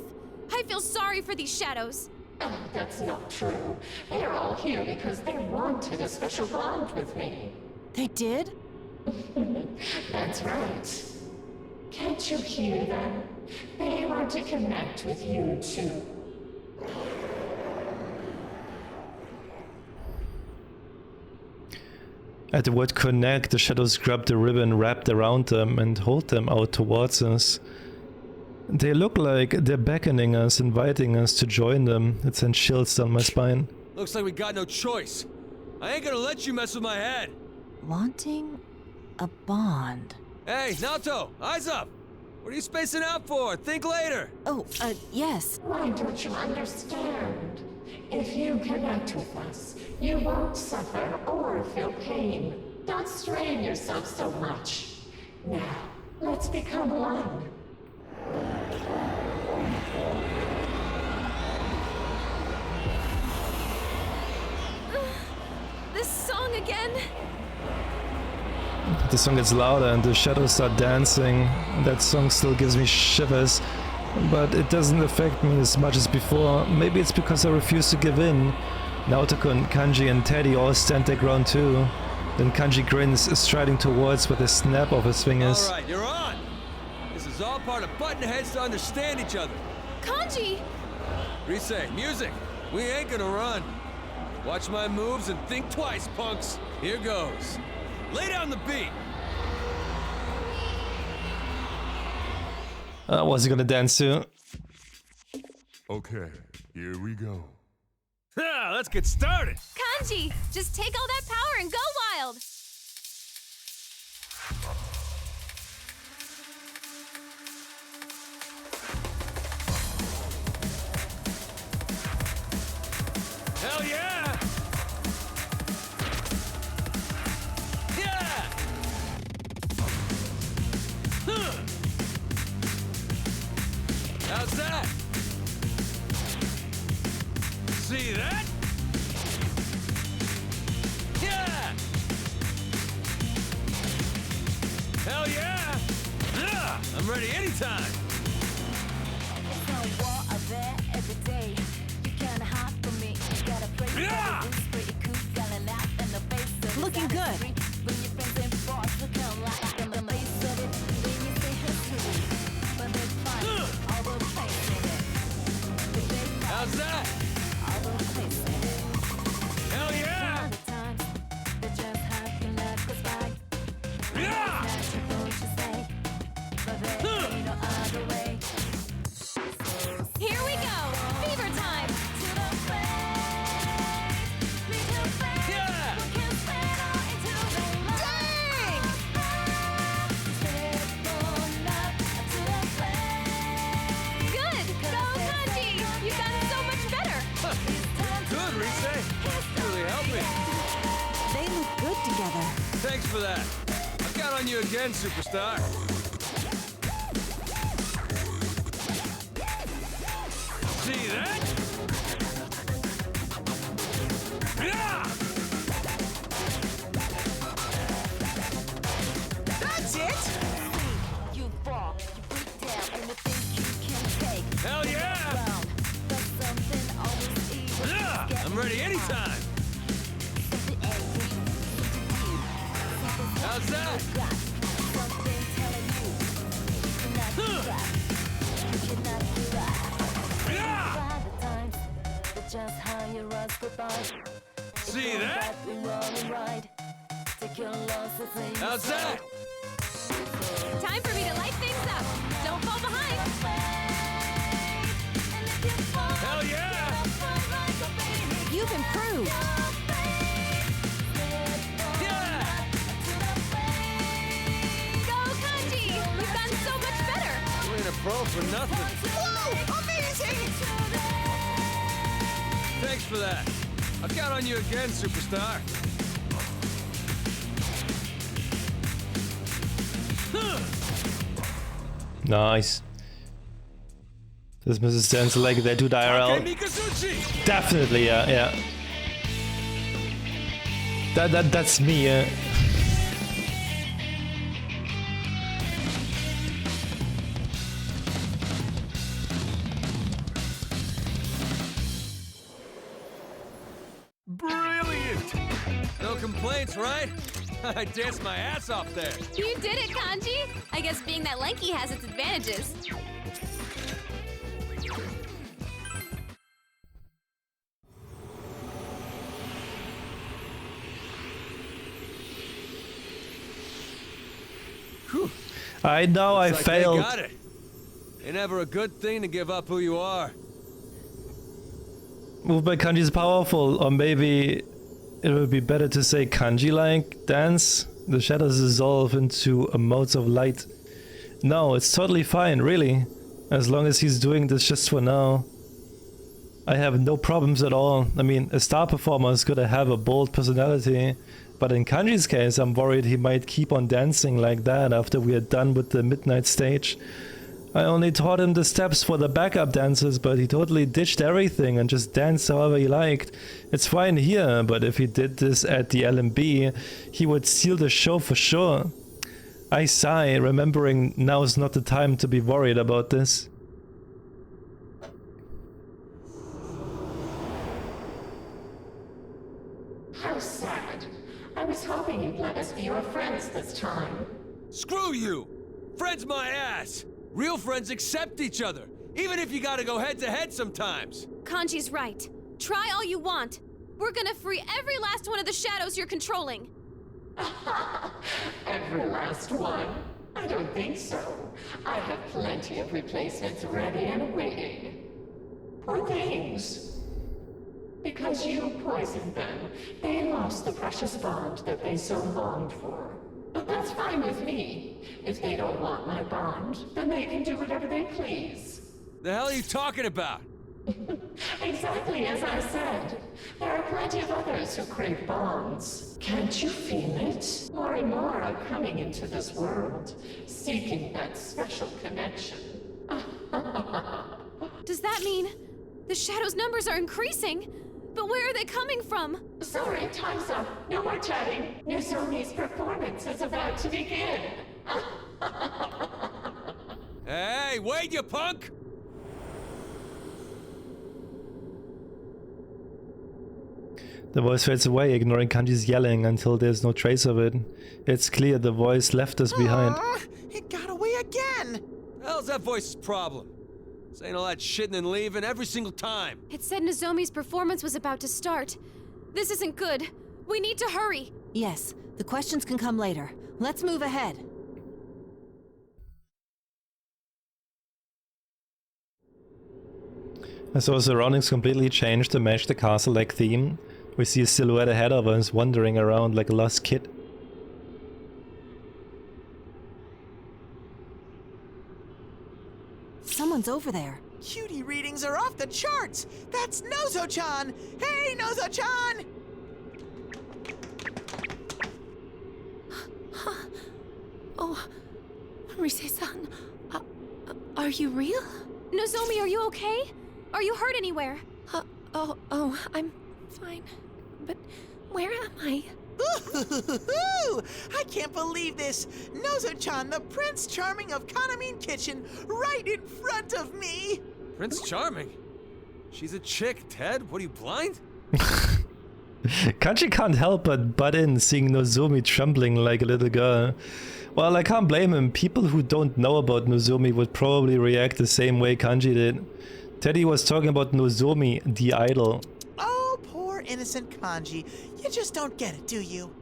I feel sorry for these shadows. Oh, that's not true. They're all here because they wanted a special bond with me. They did? That's right. Can't you hear them? They want to connect with you too. At the word connect, the shadows grab the ribbon wrapped around them and hold them out towards us. They look like they're beckoning us, inviting us to join them. It sends chills down my spine. Looks like we got no choice. I ain't gonna let you mess with my head. Wanting a bond. Hey, Naoto, eyes up! What are you spacing out for? Think later! Oh, yes. Why don't you understand? If you connect with us, you won't suffer or feel pain. Don't strain yourself so much. Now, let's become one. This song again. The song gets louder and the shadows start dancing. That song still gives me shivers, but it doesn't affect me as much as before. Maybe it's because I refuse to give in. Naotoko, Kanji and Teddy all stand their ground too. Then Kanji grins, striding towards with a snap of his fingers. Alright, you're on! This is all part of butting heads to understand each other. Kanji! Rise, music! We ain't gonna run. Watch my moves and think twice, punks. Here goes. Lay down the beat! What's he gonna dance to? Okay, here we go. Ha! Let's get started! Kanji! Just take all that power and go wild! Hell yeah! Yeah! Huh. How's that? See that? Yeah! Hell yeah! Yeah! I'm ready anytime! Yeah! Looking good. How's that? Hell yeah! Yeah! Here we go! Fever time! Yeah! Dang! Good! Go, Kanji! You've gotten so much better! Good, Rise. Really helped me. They look good together. Thanks for that. I'll count on you again, superstar. See that? Yeah! That's it! You fall, you break down, and you think you can take. Hell yeah! But something always evil. Yeah! I'm ready anytime. How's that? Something telling you you cannot give up. You cannot give up. Yeah! By the times that just hire us goodbye. See that? We rolling right. Take your losses and How's that? Time for me to light things up! Don't fall behind! Hell yeah! You've improved. Yeah! Go, Kanji! You've gotten so much better! You ain't a pro for nothing. Whoa! Amazing! Thanks for that. I'll count on you again, superstar. Huh. Nice. Does Mrs. Dance like that dude IRL? Definitely, yeah. That's me, yeah. Brilliant! No complaints, right? I danced my ass off there. You did it, Kanji! I guess being that lanky has its advantages. I know, I Looks like failed. They got it. Ain't never a good thing to give up who you are. Move by kanji is powerful, or maybe it would be better to say kanji-like dance. The shadows dissolve into modes of light. No, it's totally fine, really. As long as he's doing this just for now. I have no problems at all. I mean, a star performer is gonna have a bold personality. But in Kanji's case, I'm worried he might keep on dancing like that after we are done with the midnight stage. I only taught him the steps for the backup dances, but he totally ditched everything and just danced however he liked. It's fine here, but if he did this at the LMB, he would steal the show for sure. I sigh, remembering now's not the time to be worried about this. How sad. I was hoping you'd let us be your friends this time. Screw you! Friends my ass! Real friends accept each other, even if you gotta go head to head sometimes. Kanji's right. Try all you want. We're gonna free every last one of the shadows you're controlling. Every last one? I don't think so. I have plenty of replacements ready and waiting. Poor things. Because you poisoned them, they lost the precious bond that they so longed for. But that's fine with me. If they don't want my bond, then they can do whatever they please. The hell are you talking about? Exactly as I said. There are plenty of others who crave bonds. Can't you feel it? More and more are coming into this world, seeking that special connection. Does that mean the shadows' numbers are increasing? But where are they coming from? Sorry, time's up. No more chatting. Nozomi's performance is about to begin. Hey, wait, you punk! The voice fades away, ignoring Kanji's yelling until there's no trace of it. It's clear the voice left us behind. It got away again! How's that voice's problem? Saying all that shit and then leaving every single time. It said Nozomi's performance was about to start. This isn't good. We need to hurry. Yes, the questions can come later. Let's move ahead. As our surroundings completely change to match the castle-like theme, we see a silhouette ahead of us wandering around like a lost kid. Someone's over there. Cutie readings are off the charts! That's Nozo-chan! Hey, Nozo-chan! Oh, Rise-san, are you real? Nozomi, are you okay? Are you hurt anywhere? I'm fine. But where am I? Ooh, I can't believe this! Nozo-chan, the Prince Charming of Kanamin Kitchen, right in front of me! Prince Charming? She's a chick, Ted. What, are you blind? Kanji can't help but butt in, seeing Nozomi trembling like a little girl. Well, I can't blame him. People who don't know about Nozomi would probably react the same way Kanji did. Teddy was talking about Nozomi, the idol. Oh, poor innocent Kanji. You just don't get it, do you?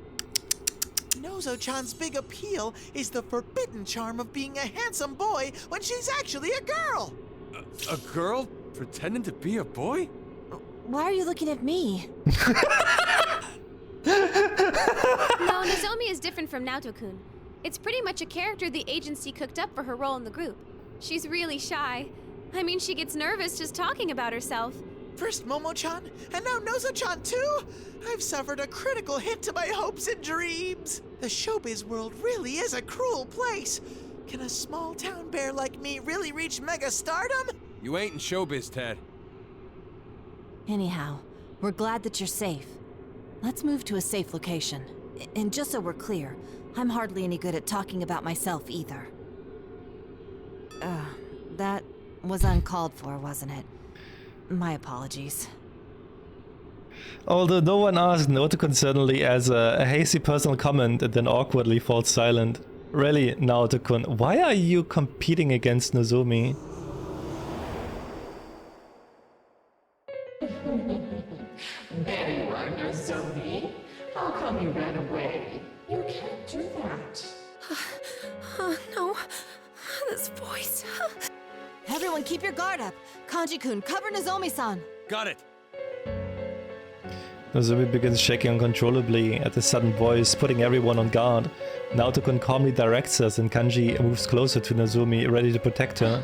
Nozo-chan's big appeal is the forbidden charm of being a handsome boy when she's actually a girl! A girl pretending to be a boy? Why are you looking at me? No, Nozomi is different from Naoto-kun. It's pretty much a character the agency cooked up for her role in the group. She's really shy. I mean, she gets nervous just talking about herself. First Momo-chan, and now Nozo-chan too? I've suffered a critical hit to my hopes and dreams. The showbiz world really is a cruel place. Can a small town bear like me really reach mega stardom? You ain't in showbiz, Ted. Anyhow, we're glad that you're safe. Let's move to a safe location. And just so we're clear, I'm hardly any good at talking about myself either. That was uncalled for, wasn't it? My apologies. Although no one asked, Naoto-kun suddenly adds a hasty personal comment and then awkwardly falls silent. Really, Naoto-kun, why are you competing against Nozomi? There you are, Nozomi. How come you ran away? You can't do that. No. This voice. Everyone keep your guard up. Kanji-kun, cover Nozomi-san. Got it. Nozomi begins shaking uncontrollably at the sudden voice, putting everyone on guard. Naoto-kun calmly directs us and Kanji moves closer to Nozomi, ready to protect her.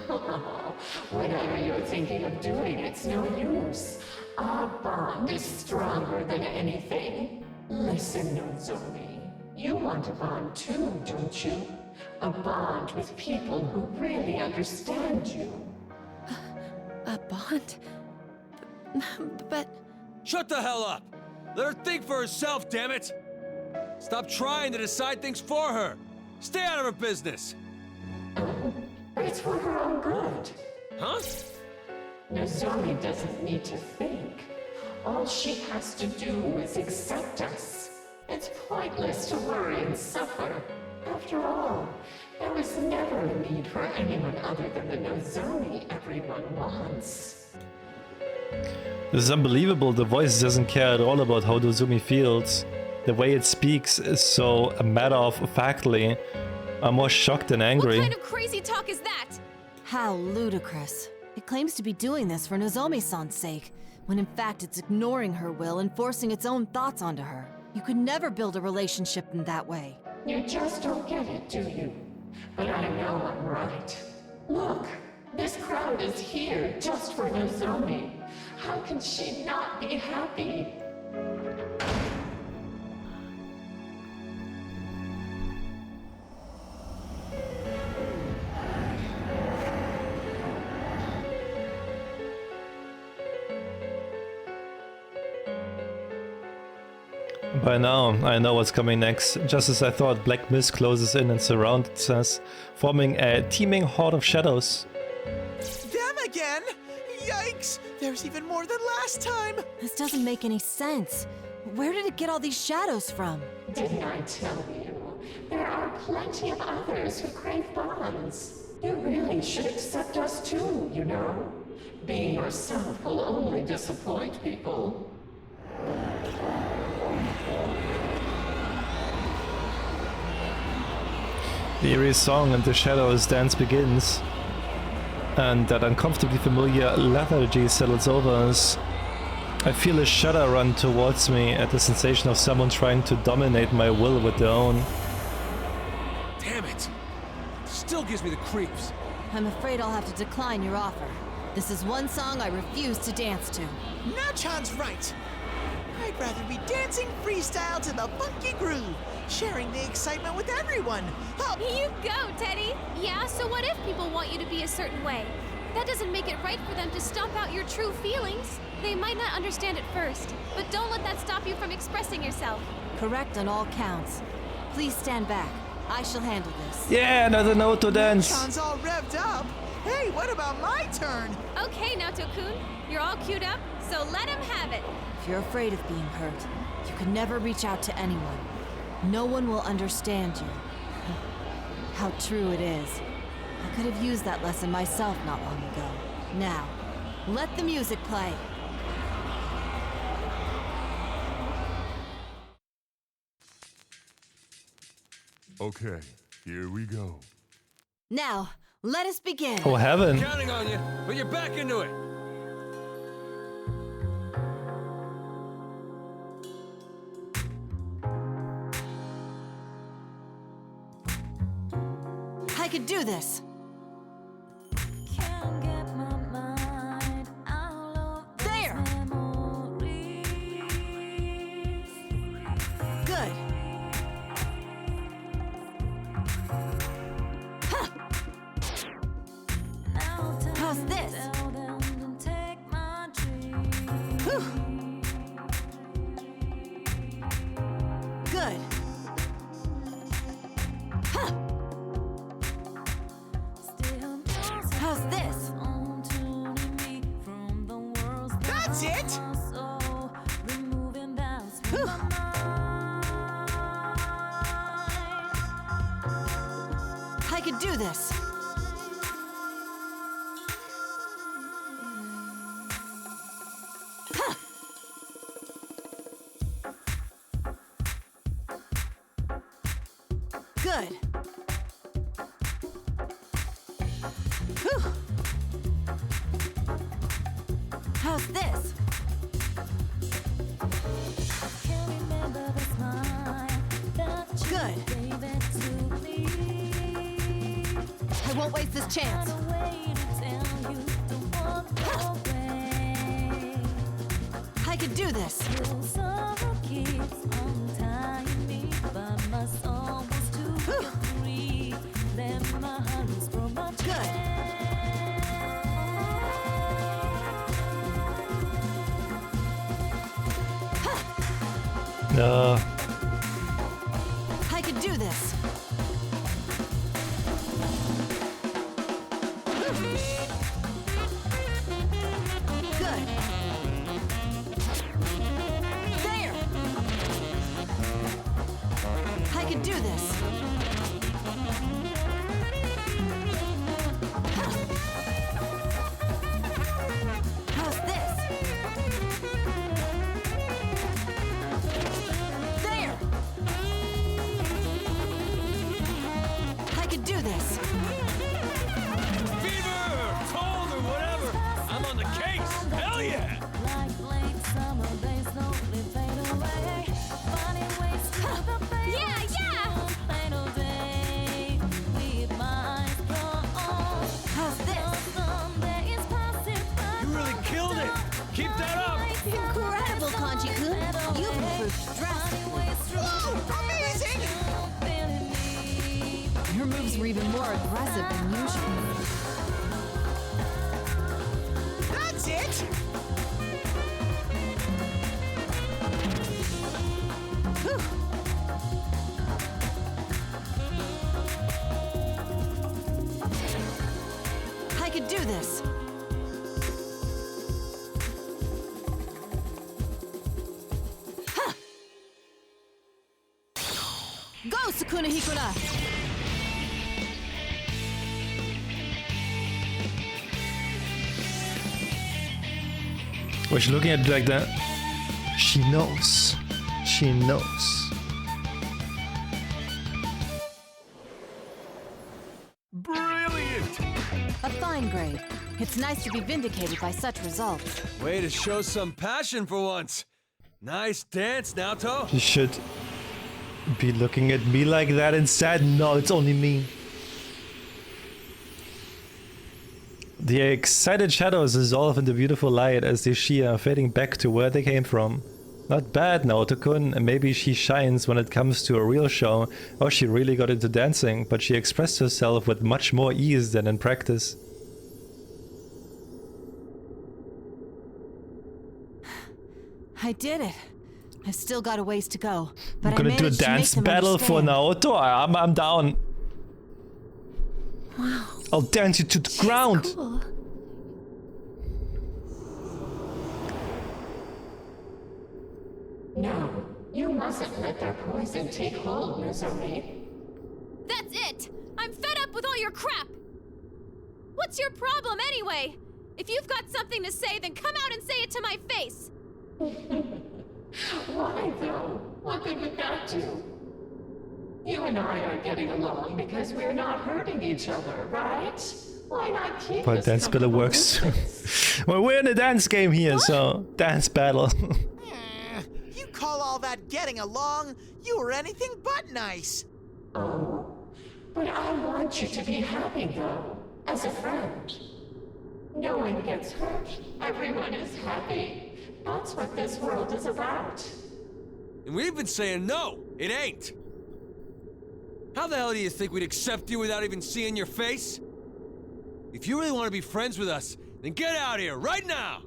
Whatever you're thinking of doing, it's no use. Our bond is stronger than anything. Listen, Nozomi. You want a bond too, don't you? A bond with people who really understand you. A bond? But... Shut the hell up! Let her think for herself, damn it! Stop trying to decide things for her! Stay out of her business! It's for her own good. Huh? Nozomi doesn't need to think. All she has to do is accept us. It's pointless to worry and suffer. After all, there was never a need for anyone other than the Nozomi everyone wants. This is unbelievable. The voice doesn't care at all about how Nozomi feels. The way it speaks is so matter-of-factly. I'm more shocked than angry. What kind of crazy talk is that? How ludicrous. It claims to be doing this for Nozomi-san's sake, when in fact it's ignoring her will and forcing its own thoughts onto her. You could never build a relationship in that way. You just don't get it, do you? But I know I'm right. Look, this crowd is here just for Nozomi. How can she not be happy? By now, I know what's coming next. Just as I thought, black mist closes in and surrounds us, forming a teeming horde of shadows. Them again? Yikes! There's even more than last time! This doesn't make any sense. Where did it get all these shadows from? Didn't I tell you? There are plenty of others who crave bonds. You really should accept us too, you know. Being yourself will only disappoint people. The eerie song and the shadows dance begins, and that uncomfortably familiar lethargy settles over us. I feel a shudder run towards me at the sensation of someone trying to dominate my will with their own. Damn it! Still gives me the creeps. I'm afraid I'll have to decline your offer. This is one song I refuse to dance to. Nachan's right! I'd rather be dancing freestyle to the funky groove, sharing the excitement with everyone. Up! You go, Teddy! Yeah, so what if people want you to be a certain way? That doesn't make it right for them to stomp out your true feelings. They might not understand at first, but don't let that stop you from expressing yourself. Correct on all counts. Please stand back. I shall handle this. Yeah, another note to dance. Nachan's all revved up. Hey, what about my turn? Okay, Naoto-kun. You're all queued up, so let him have it. If you're afraid of being hurt, you can never reach out to anyone. No one will understand you. How true it is. I could have used that lesson myself not long ago. Now, let the music play. Okay, here we go. Now, let us begin. Oh, heaven. Counting on you, but you're back into it. I could do this. There! Good. Huh. Whew. Good. Huh. How's this? That's it! Whew. I could do this. Huh. Good. Whew. How's this? Good. I won't waste this chance. Huh. I could do this. Whew. Good. No. I could do this. Good. There. I could do this. Huh. How's this? There. I could do this. Fever! Cold or whatever! I'm on the case! Hell yeah! Yeah, yeah! How's this? You really killed it! Keep that up! Incredible, Kanji-kun. You've improved drastically. Whoa! Amazing! Your moves were even more aggressive than usual. That's it! Whew. I could do this. Huh. Go, Sukuna Hikuna! Was she looking at it like that? She knows. She knows. Brilliant! A fine grade. It's nice to be vindicated by such results. Way to show some passion for once. Nice dance, Naoto. She should be looking at me like that instead. No, it's only me. The excited shadows dissolve into beautiful light as they sheer, fading back to where they came from. Not bad, Naoto-kun. Maybe she shines when it comes to a real show, or she really got into dancing, but she expressed herself with much more ease than in practice. I did it. I've still got a ways to go, but I'm gonna do a dance battle for Naoto. I'm down. Wow. I'll dance you to the ground. Cool. No, you mustn't let their poison take hold, Mizuri. That's it! I'm fed up with all your crap! What's your problem anyway? If you've got something to say, then come out and say it to my face! Why, though? What could we not do? You and I are getting along because we're not hurting each other, right? Why not keep But dance battle works. Well, we're in a dance game here, so dance battle. You call all that getting along? You were anything but nice. Oh, but I want you to be happy, though, as a friend. No one gets hurt. Everyone is happy. That's what this world is about. And we've been saying no, it ain't. How the hell do you think we'd accept you without even seeing your face? If you really want to be friends with us, then get out here right now!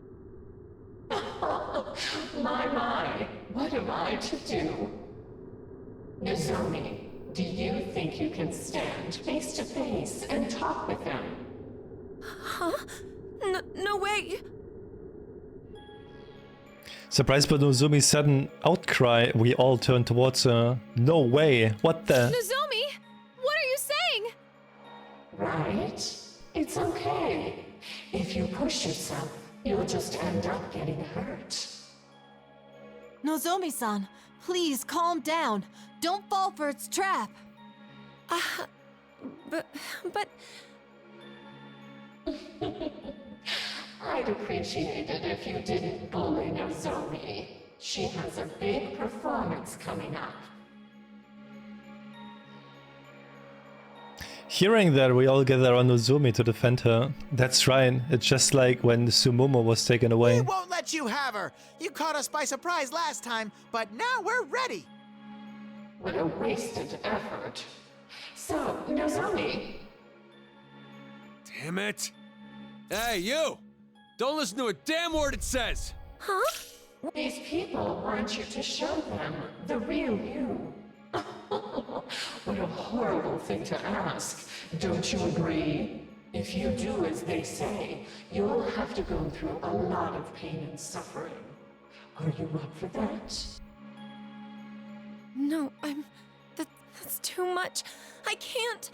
My, what am I to do? Nozomi, do you think you can stand face to face and talk with them? Huh? No way! Surprised by Nozomi's sudden outcry, we all turn towards her. No way! What the? Nozomi! What are you saying? Right? It's okay. If you push yourself, you'll just end up getting hurt. Nozomi-san, please calm down. Don't fall for its trap. But... I'd appreciate it if you didn't bully Nozomi. She has a big performance coming up. Hearing that, we all gather on Nozomi to defend her. That's right, it's just like when Sumomo was taken away. We won't let you have her! You caught us by surprise last time, but now we're ready! What a wasted effort. So, Nozomi... Damn it! Hey, you! Don't listen to a damn word it says! Huh? These people want you to show them the real you. What a horrible thing to ask. Don't you agree? If you do as they say, you'll have to go through a lot of pain and suffering. Are you up for that? No, that's too much. I can't.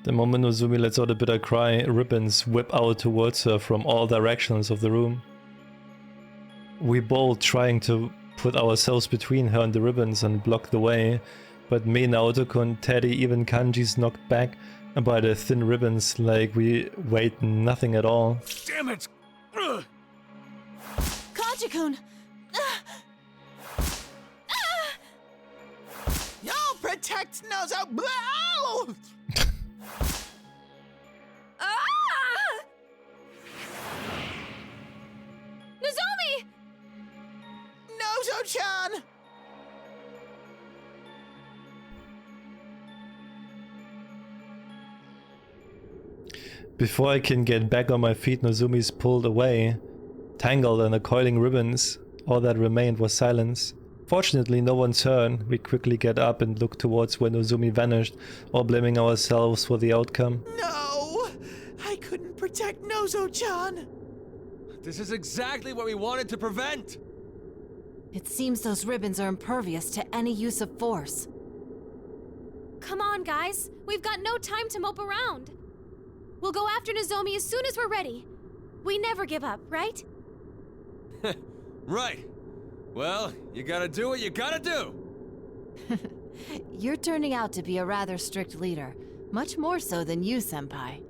The moment Nozomi lets out a bitter cry, ribbons whip out towards her from all directions of the room. We both trying to put ourselves between her and the ribbons and block the way, but me, Naoto-kun, Teddy, even Kanji's knocked back by the thin ribbons like we weighed nothing at all. Damn it! Kanji-kun! Y'all protect Nozo! Blow! Nozomi! Nozo-chan! Before I can get back on my feet, Nozomi's pulled away, tangled in the coiling ribbons. All that remained was silence. Fortunately, no one turned. We quickly get up and look towards where Nozomi vanished, all blaming ourselves for the outcome. No! I couldn't protect Nozo-chan! This is exactly what we wanted to prevent! It seems those ribbons are impervious to any use of force. Come on, guys. We've got no time to mope around. We'll go after Nozomi as soon as we're ready. We never give up, right? Right. Well, you gotta do what you gotta do! You're turning out to be a rather strict leader. Much more so than you, Senpai.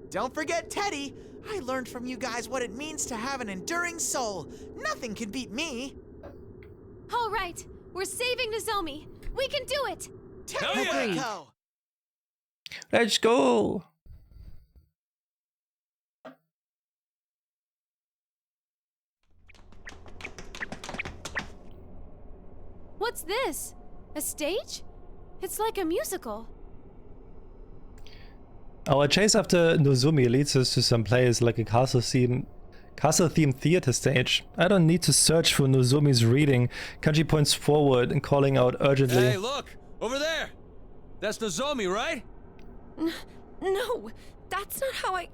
Don't forget Teddy! I learned from you guys what it means to have an enduring soul. Nothing can beat me! All right. We're saving Nozomi. We can do it! Tempo! Let's go! What's this? A stage? It's like a musical. Our chase after Nozomi leads us to some place like a castle-themed theater stage. I don't need to search for Nozomi's reading. Kanji points forward and calling out urgently. Hey, look! Over there! That's Nozomi, right? No, that's not how I...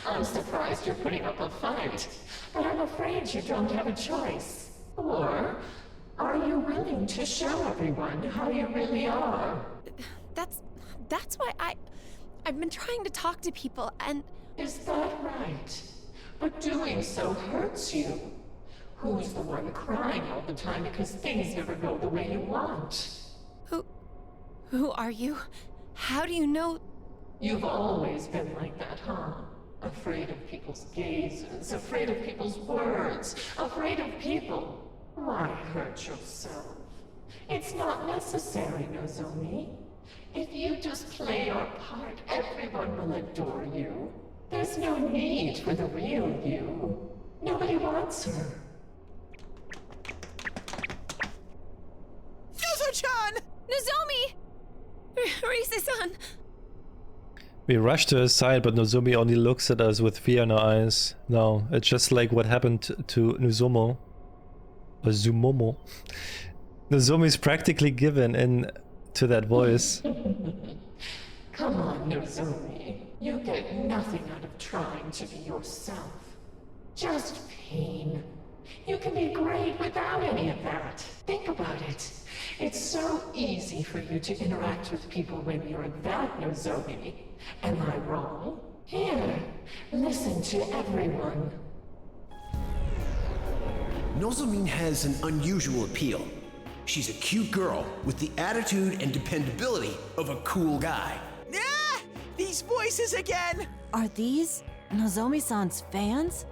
I'm surprised you're putting up a fight, but I'm afraid you don't have a choice. Or are you willing to show everyone how you really are? That's why I've been trying to talk to people and... Is that right? But doing so hurts you. Who's the one crying all the time because things never go the way you want? Who are you? How do you know... You've always been like that, huh? Afraid of people's gazes, afraid of people's words, afraid of people. Why hurt yourself? It's not necessary, Nozomi. If you just play your part, everyone will adore you. There's no need for the real you. Nobody wants her. Nozo-chan! Nozomi! Rise-san! We rush to her side, but Nozomi only looks at us with fear in her eyes. No, it's just like what happened to Nozomo. Or Zumomo. Nozomi's practically given in to that voice. Come on, Nozomi. You get nothing out of trying to be yourself. Just pain. You can be great without any of that. Think about it. It's so easy for you to interact with people when you're that Nozomi. Am I wrong? Here, listen to everyone. Nozomi has an unusual appeal. She's a cute girl with the attitude and dependability of a cool guy. Ah! These voices again! Are these Nozomi-san's fans?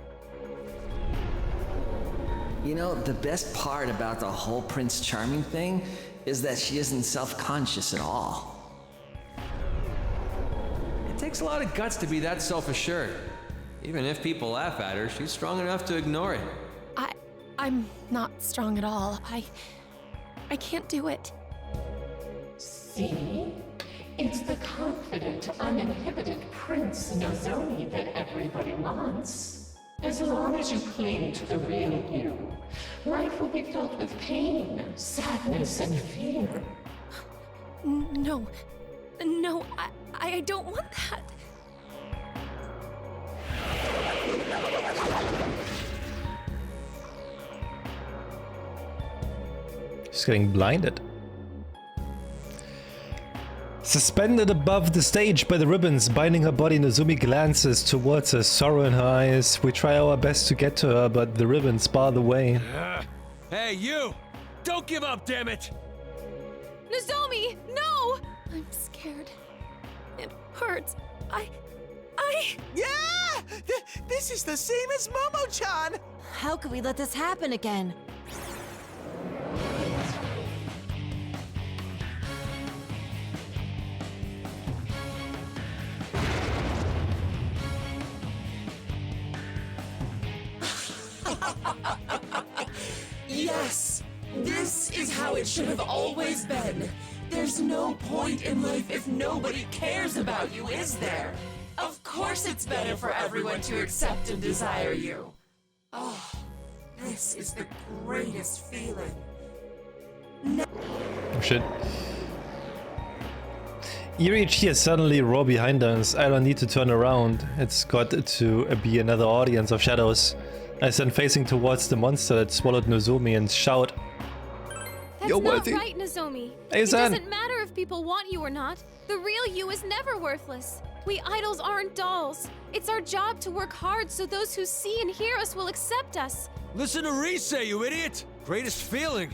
You know, the best part about the whole Prince Charming thing is that she isn't self-conscious at all. It takes a lot of guts to be that self-assured. Even if people laugh at her, she's strong enough to ignore it. I'm not strong at all. I can't do it. See? It's the confident, uninhibited Prince Nozomi that everybody wants. As long as you cling to the real you, life will be filled with pain, sadness, and fear. No, I don't want that. She's getting blinded. Suspended above the stage by the ribbons binding her body, Nozomi glances towards us, sorrow in her eyes. We try our best to get to her, but the ribbons bar the way. Hey, you! Don't give up, damn it! Nozomi, no! I'm scared. It hurts. Yeah! This is the same as Momo-chan! How could we let this happen again? Yes! This is how it should have always been. There's no point in life if nobody cares about you, is there? Of course it's better for everyone to accept and desire you. Oh, this is the greatest feeling. Oh shit. Eerie cheers suddenly roar behind us. I don't need to turn around. It's got to be another audience of shadows. I stand facing towards the monster that swallowed Nozomi and shout, That's "You're not worthy!" right, Nozomi. Hey, it San. doesn't matter if people want you or not. The real you is never worthless. We idols aren't dolls. It's our job to work hard so those who see and hear us will accept us. Listen to Rise, you idiot! Greatest feeling.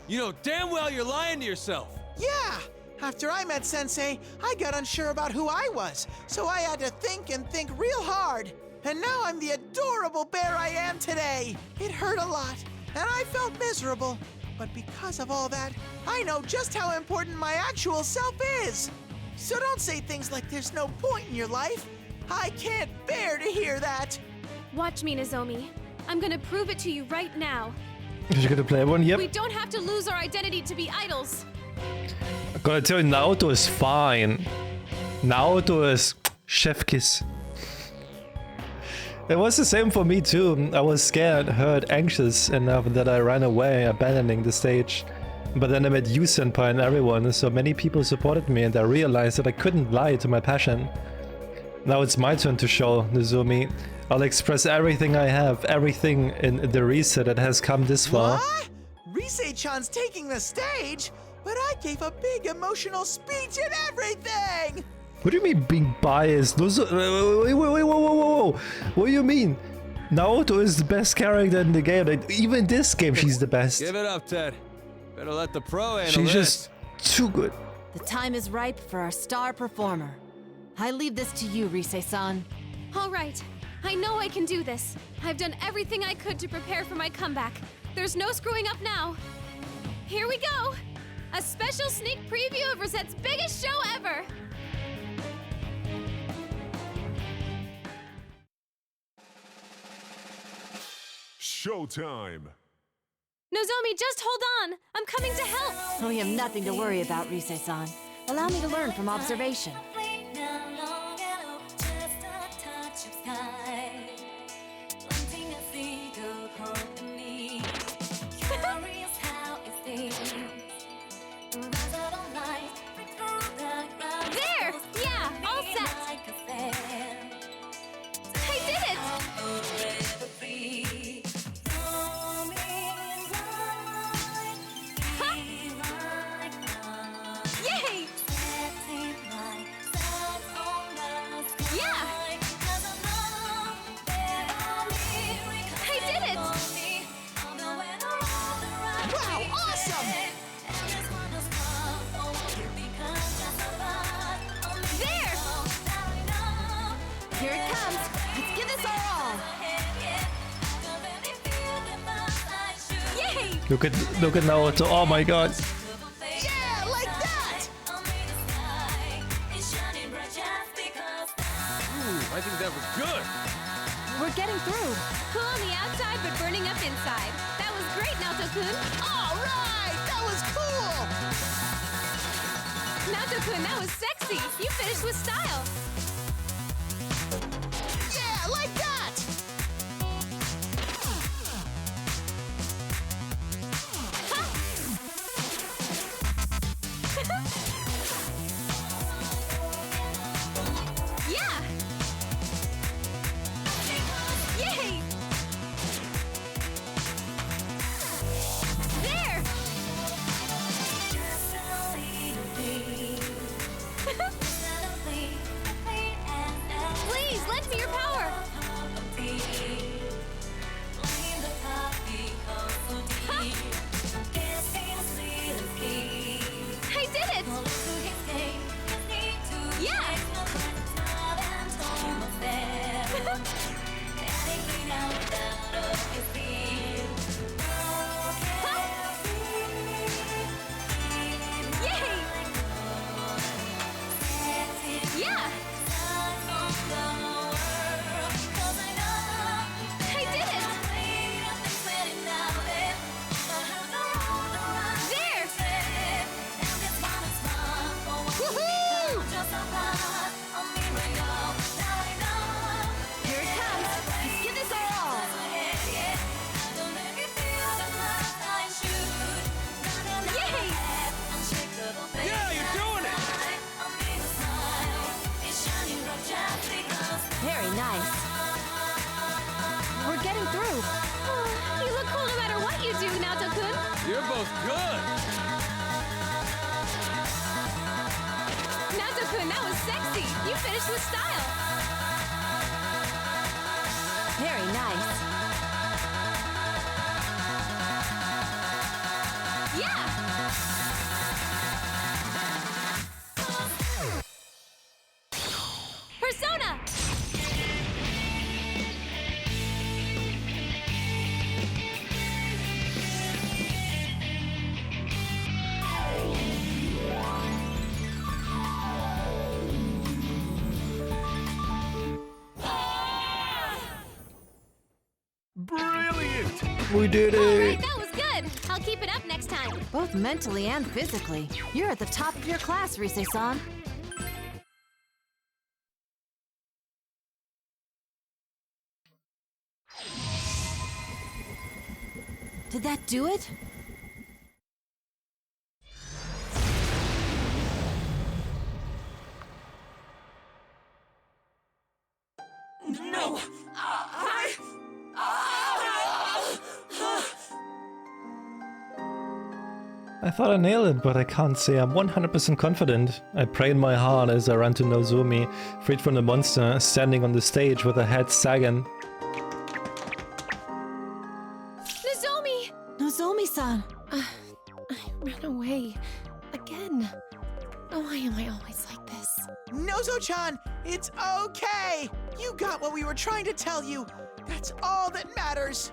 You know damn well you're lying to yourself. Yeah! After I met Sensei, I got unsure about who I was, so I had to think and think real hard. And now I'm the adorable bear I am today. It hurt a lot, and I felt miserable. But because of all that, I know just how important my actual self is. So don't say things like there's no point in your life. I can't bear to hear that. Watch me, Nozomi. I'm gonna prove it to you right now. Is she gonna play one? Yep. We don't have to lose our identity to be idols. I gotta tell you, Naoto is fine. Naoto is chef kiss. It was the same for me too. I was scared, hurt, anxious enough that I ran away, abandoning the stage. But then I met you, Senpai, and everyone, so many people supported me, and I realized that I couldn't lie to my passion. Now it's my turn to show, Nozomi. I'll express everything I have, everything in the Rise that has come this far. What? Rise-chan's taking the stage? But I gave a big emotional speech and everything! What do you mean being biased? Whoa. What do you mean? Naoto is the best character in the game. Like, even in this game, she's the best. Give it up, Ted. Better let the pro handle She's this. just too good. The time is ripe for our star performer. I leave this to you, Rise-san. All right. I know I can do this. I've done everything I could to prepare for my comeback. There's no screwing up now. Here we go. A special sneak preview of Rosette's biggest show ever. Showtime! Nozomi, just hold on. I'm coming to help. We have nothing to worry about, Rise-san. Allow me to learn from observation. Here it comes. Let's give this our all. Yay! Look at Naoto. Oh my god. Yeah, like that! Ooh, I think that was good. We're getting through. Cool on the outside, but burning up inside. That was great, Naoto-kun. All right, that was cool! Naoto-kun, that was sexy. You finished with style. Yeah, like that! Yeah! Yay! There! Please, lend me your power! I did it! Yeah! Yay! Yeah! I did it! There! Woohoo! Here it comes. Let's give this our all. Yay! Yeah, you're doing it! Very nice. We're getting through. Oh, you look cool no matter what you do, Naoto-kun. You're both good. Naoto-kun, that was sexy. You finished with style. Very nice. Yeah! Persona! Brilliant! We did All it. right, that was good. I'll keep it up next time. Both mentally and physically. You're at the top of your class, Rise-san. Did that do it? No! I thought I nailed it, but I can't say I'm 100% confident. I pray in my heart as I run to Nozomi, freed from the monster, standing on the stage with her head sagging. Nozomi! Nozomi-san! I ran away. Again. Why am I always like this? Nozo-chan, it's okay! You got what we were trying to tell you. That's all that matters.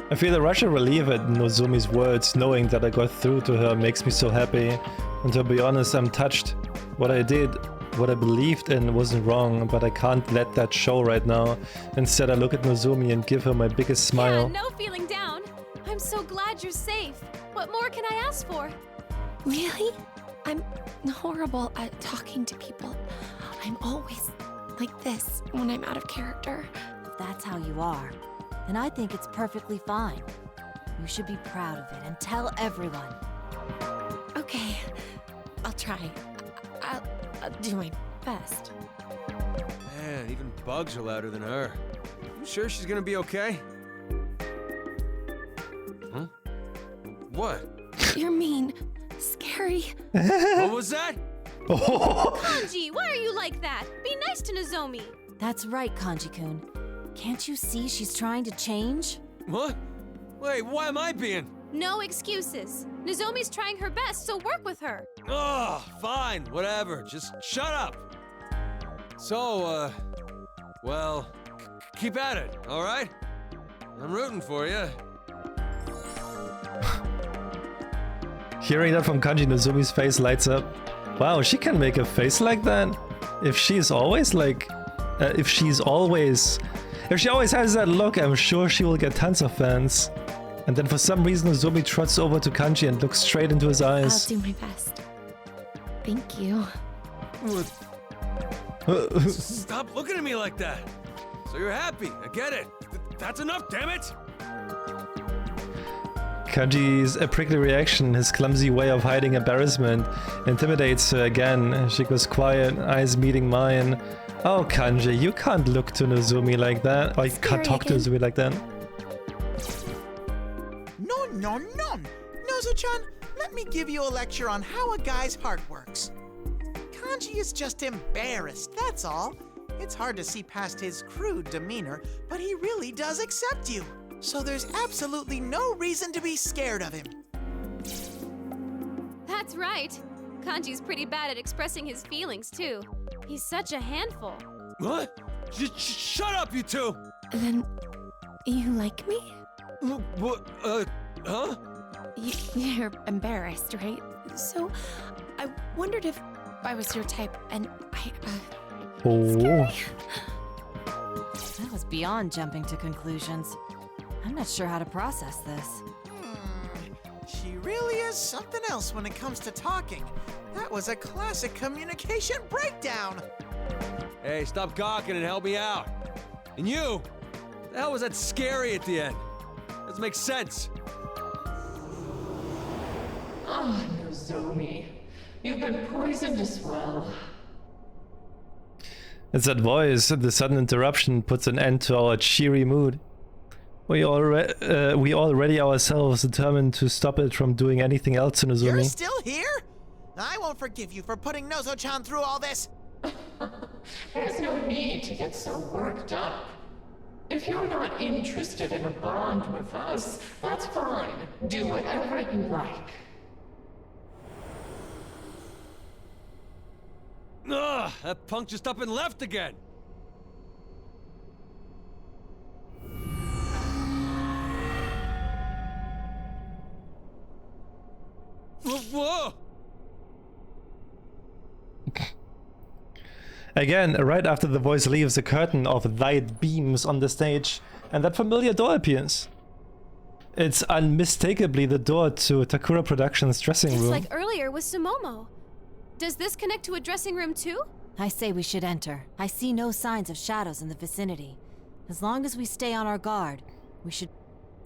I feel a rush of relief at Nozomi's words, knowing that I got through to her makes me so happy. And to be honest, I'm touched. What I did, what I believed in wasn't wrong, but I can't let that show right now. Instead, I look at Nozomi and give her my biggest smile. Yeah, no feeling down. I'm so glad you're safe. What more can I ask for? Really? I'm horrible at talking to people. I'm always like this when I'm out of character. If that's how you are, then I think it's perfectly fine. You should be proud of it and tell everyone. Okay, I'll try. I'll do my best. Man, even bugs are louder than her. You sure she's gonna be okay? Huh? What? You're mean. Scary. What was that? Kanji, why are you like that? Be nice to Nozomi. That's right, Kanji-kun. Can't you see she's trying to change? What? Wait, why am I being? No excuses. Nozomi's trying her best, so work with her. Oh, fine, whatever. Just shut up. So, well, keep at it, all right? I'm rooting for you. Hearing that from Kanji, Nozomi's face lights up. Wow, she can make a face like that? If she always has that look, I'm sure she will get tons of fans. And then for some reason, Nozomi trots over to Kanji and looks straight into his eyes. I'll do my best. Thank you. Stop looking at me like that. So you're happy, I get it. That's enough, damn it! Kanji's prickly reaction, his clumsy way of hiding embarrassment, intimidates her again. She goes quiet, eyes meeting mine. Oh, Kanji, you can't look to Nozomi like that. Or you can't talk to Nozomi like that. No. Nozo-chan, let me give you a lecture on how a guy's heart works. Kanji is just embarrassed, that's all. It's hard to see past his crude demeanor, but he really does accept you. So there's absolutely no reason to be scared of him. That's right. Kanji's pretty bad at expressing his feelings, too. He's such a handful. What? Shut up, you two! Then, you like me? What, huh? You're embarrassed, right? So, I wondered if I was your type, and Oh. That was beyond jumping to conclusions. I'm not sure how to process this. She really is something else when it comes to talking. That was a classic communication breakdown. Hey, stop gawking and help me out. And you? The hell was that scary at the end? Doesn't make sense. Ah, Nozomi. You've been poisoned as well. It's that voice. The sudden interruption puts an end to our cheery mood. We already ourselves determined to stop it from doing anything else to Nozomi. You're still here? I won't forgive you for putting Nozo-chan through all this. There's no need to get so worked up. If you're not interested in a bond with us, that's fine. Do whatever you like. Ugh, that punk just up and left again. Whoa! Again, right after the voice leaves, a curtain of light beams on the stage, and that familiar door appears. It's unmistakably the door to Takura Productions' dressing Just room. like earlier with Sumomo. Does this connect to a dressing room too? I say we should enter. I see no signs of shadows in the vicinity. As long as we stay on our guard, we should...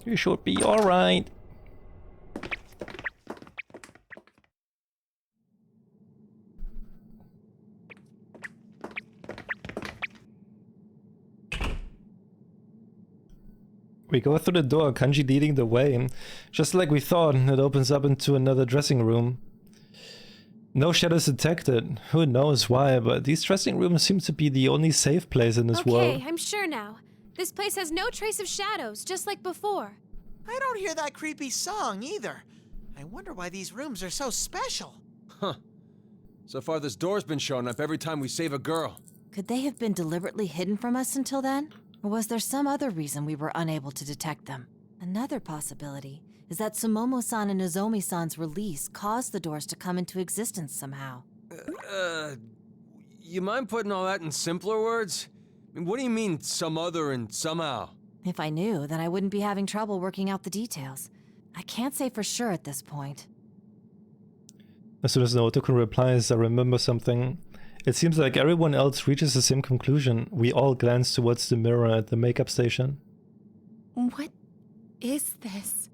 You should be alright. We go through the door, Kanji leading the way. Just like we thought, it opens up into another dressing room. No shadows detected. Who knows why, but these dressing rooms seem to be the only safe place in this world. Okay, I'm sure now. This place has no trace of shadows, just like before. I don't hear that creepy song either. I wonder why these rooms are so special. Huh. So far this door's been showing up every time we save a girl. Could they have been deliberately hidden from us until then? Or was there some other reason we were unable to detect them? Another possibility is that Sumomo-san and Nozomi-san's release caused the doors to come into existence somehow. You mind putting all that in simpler words? I mean, what do you mean, some other and somehow? If I knew, then I wouldn't be having trouble working out the details. I can't say for sure at this point. As soon as Naoto-kun replies, I remember something. It seems like everyone else reaches the same conclusion. We all glance towards the mirror at the makeup station. What is this?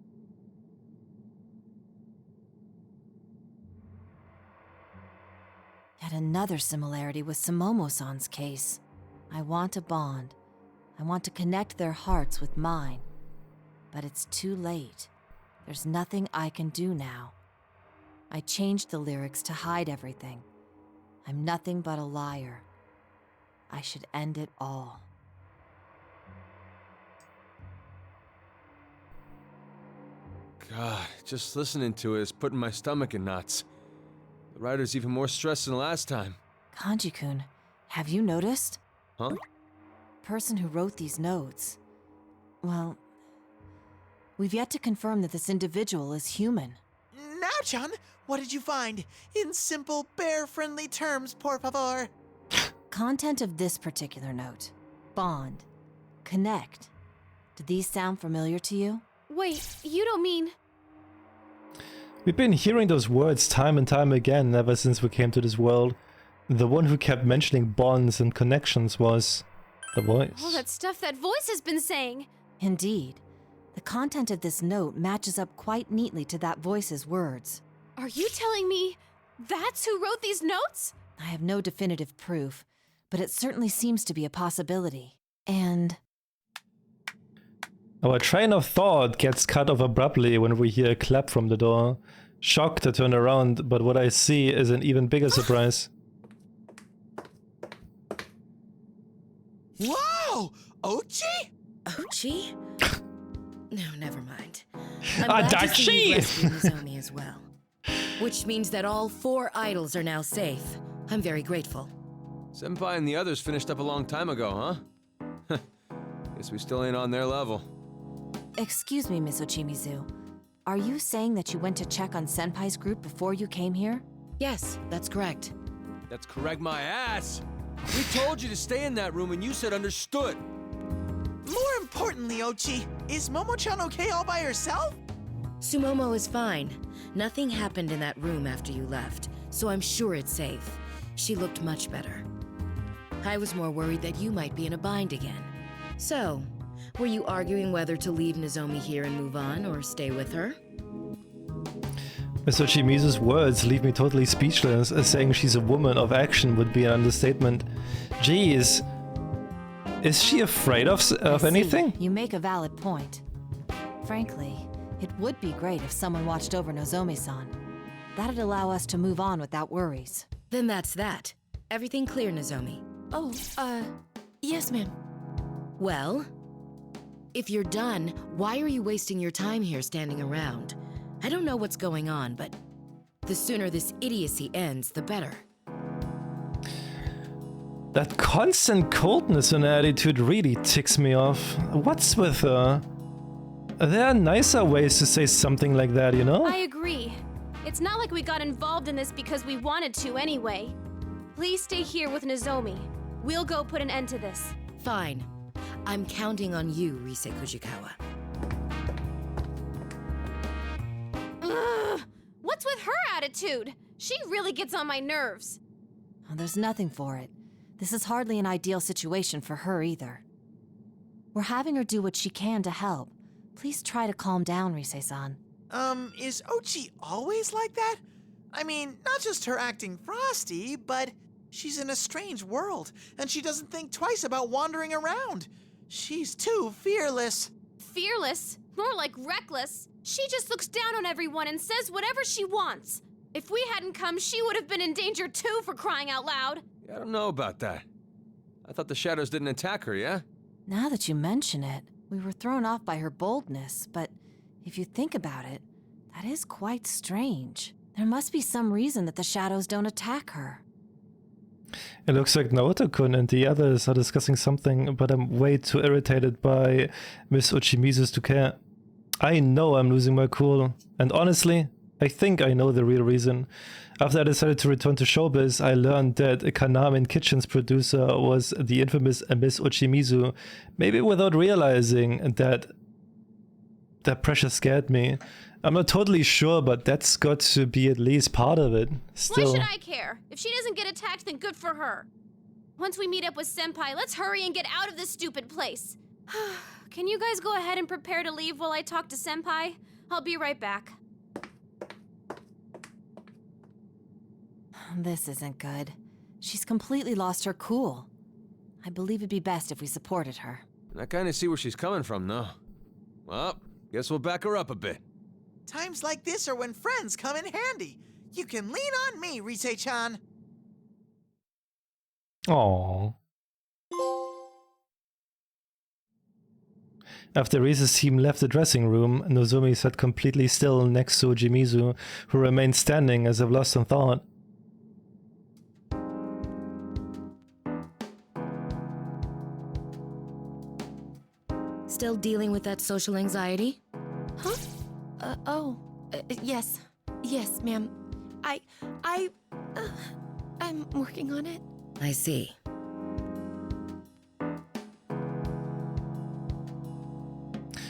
Yet another similarity with Sumomo-san's case. I want a bond. I want to connect their hearts with mine. But it's too late. There's nothing I can do now. I changed the lyrics to hide everything. I'm nothing but a liar. I should end it all. God, just listening to it is putting my stomach in knots. The writer's even more stressed than last time. Kanji-kun, Have you noticed? Huh? Person who wrote these notes. Well, we've yet to confirm that this individual is human. Now, John, what did you find? In simple, bear-friendly terms, por favor. Content of this particular note. Bond. Connect. Do these sound familiar to you? Wait, you don't mean... We've been hearing those words time and time again ever since we came to this world. The one who kept mentioning bonds and connections was the voice. All that stuff that voice has been saying. Indeed. The content of this note matches up quite neatly to that voice's words. Are you telling me that's who wrote these notes? I have no definitive proof, but it certainly seems to be a possibility. And... Our train of thought gets cut off abruptly when we hear a clap from the door. Shocked, I turn around, but what I see is an even bigger surprise. Wow! Ochi? Ochi? No, never mind. I'm glad to see you rescued Nozomi as well. Which means that all 4 idols are now safe. I'm very grateful. Senpai and the others finished up a long time ago, huh? Guess we still ain't on their level. Excuse me, Miss Ochimizu. Are you saying that you went to check on Senpai's group before you came here? Yes, that's correct. That's correct my ass! We told you to stay in that room and you said understood! More importantly, Ochi, is Momo-chan okay all by herself? Sumomo is fine. Nothing happened in that room after you left, so I'm sure it's safe. She looked much better. I was more worried that you might be in a bind again. So, were you arguing whether to leave Nozomi here and move on, or stay with her? Miss Ochimizu's words leave me totally speechless, as saying she's a woman of action would be an understatement. Jeez. Is she afraid of anything? You make a valid point. Frankly, it would be great if someone watched over Nozomi-san. That'd allow us to move on without worries. Then that's that. Everything clear, Nozomi? Oh, yes, ma'am. Well, if you're done, why are you wasting your time here standing around? I don't know what's going on, but the sooner this idiocy ends, the better. That constant coldness and attitude really ticks me off. What's with her? There are nicer ways to say something like that, you know? I agree. It's not like we got involved in this because we wanted to anyway. Please stay here with Nozomi. We'll go put an end to this. Fine. I'm counting on you, Rise Kujikawa. Ugh! What's with her attitude? She really gets on my nerves. Oh, there's nothing for it. This is hardly an ideal situation for her either. We're having her do what she can to help. Please try to calm down, Rise-san. Is Ochi always like that? I mean, not just her acting frosty, but she's in a strange world, and she doesn't think twice about wandering around. She's too fearless. Fearless? More like reckless. She just looks down on everyone and says whatever she wants. If we hadn't come, she would have been in danger too, for crying out loud. I don't know about that. I thought the shadows didn't attack her, yeah? Now that you mention it, we were thrown off by her boldness, but if you think about it, that is quite strange. There must be some reason that the shadows don't attack her. It looks like Naoto-kun and the others are discussing something, but I'm way too irritated by Miss Ochimizu's to care. I know I'm losing my cool, and honestly, I think I know the real reason. After I decided to return to showbiz, I learned that Kanamen Kitchen's producer was the infamous Miss Ochimizu, maybe without realizing that pressure scared me. I'm not totally sure, but that's got to be at least part of it. Still. Why should I care? If she doesn't get attacked, then good for her. Once we meet up with Senpai, let's hurry and get out of this stupid place. Can you guys go ahead and prepare to leave while I talk to Senpai? I'll be right back. This isn't good. She's completely lost her cool. I believe it'd be best if we supported her. I kinda see where she's coming from, though. Well, guess we'll back her up a bit. Times like this are when friends come in handy. You can lean on me, Rise-chan. Aww. After Rise's team left the dressing room, Nozomi sat completely still next to Jimizu, who remained standing as if lost in thought. Still dealing with that social anxiety? Huh? Yes. Yes, ma'am. I'm working on it. I see.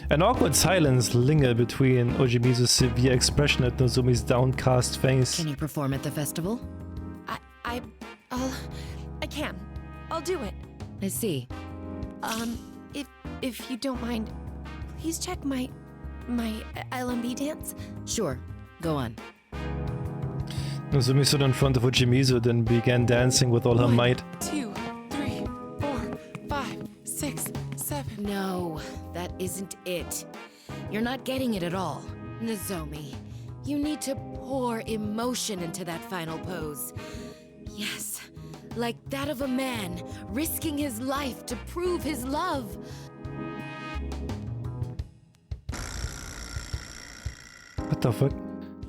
An awkward silence lingered between Ojimizu's severe expression and Nozumi's downcast face. Can you perform at the festival? I can. I'll do it. I see. If you don't mind, please check my LMB dance. Sure. Go on. Nozumi stood in front of Ojimizu, then began dancing with all her might. 2, 3, 4, 5, 6, 7. No, that isn't it. You're not getting it at all. Nozomi, you need to pour emotion into that final pose. Yes, like that of a man risking his life to prove his love. What the fuck?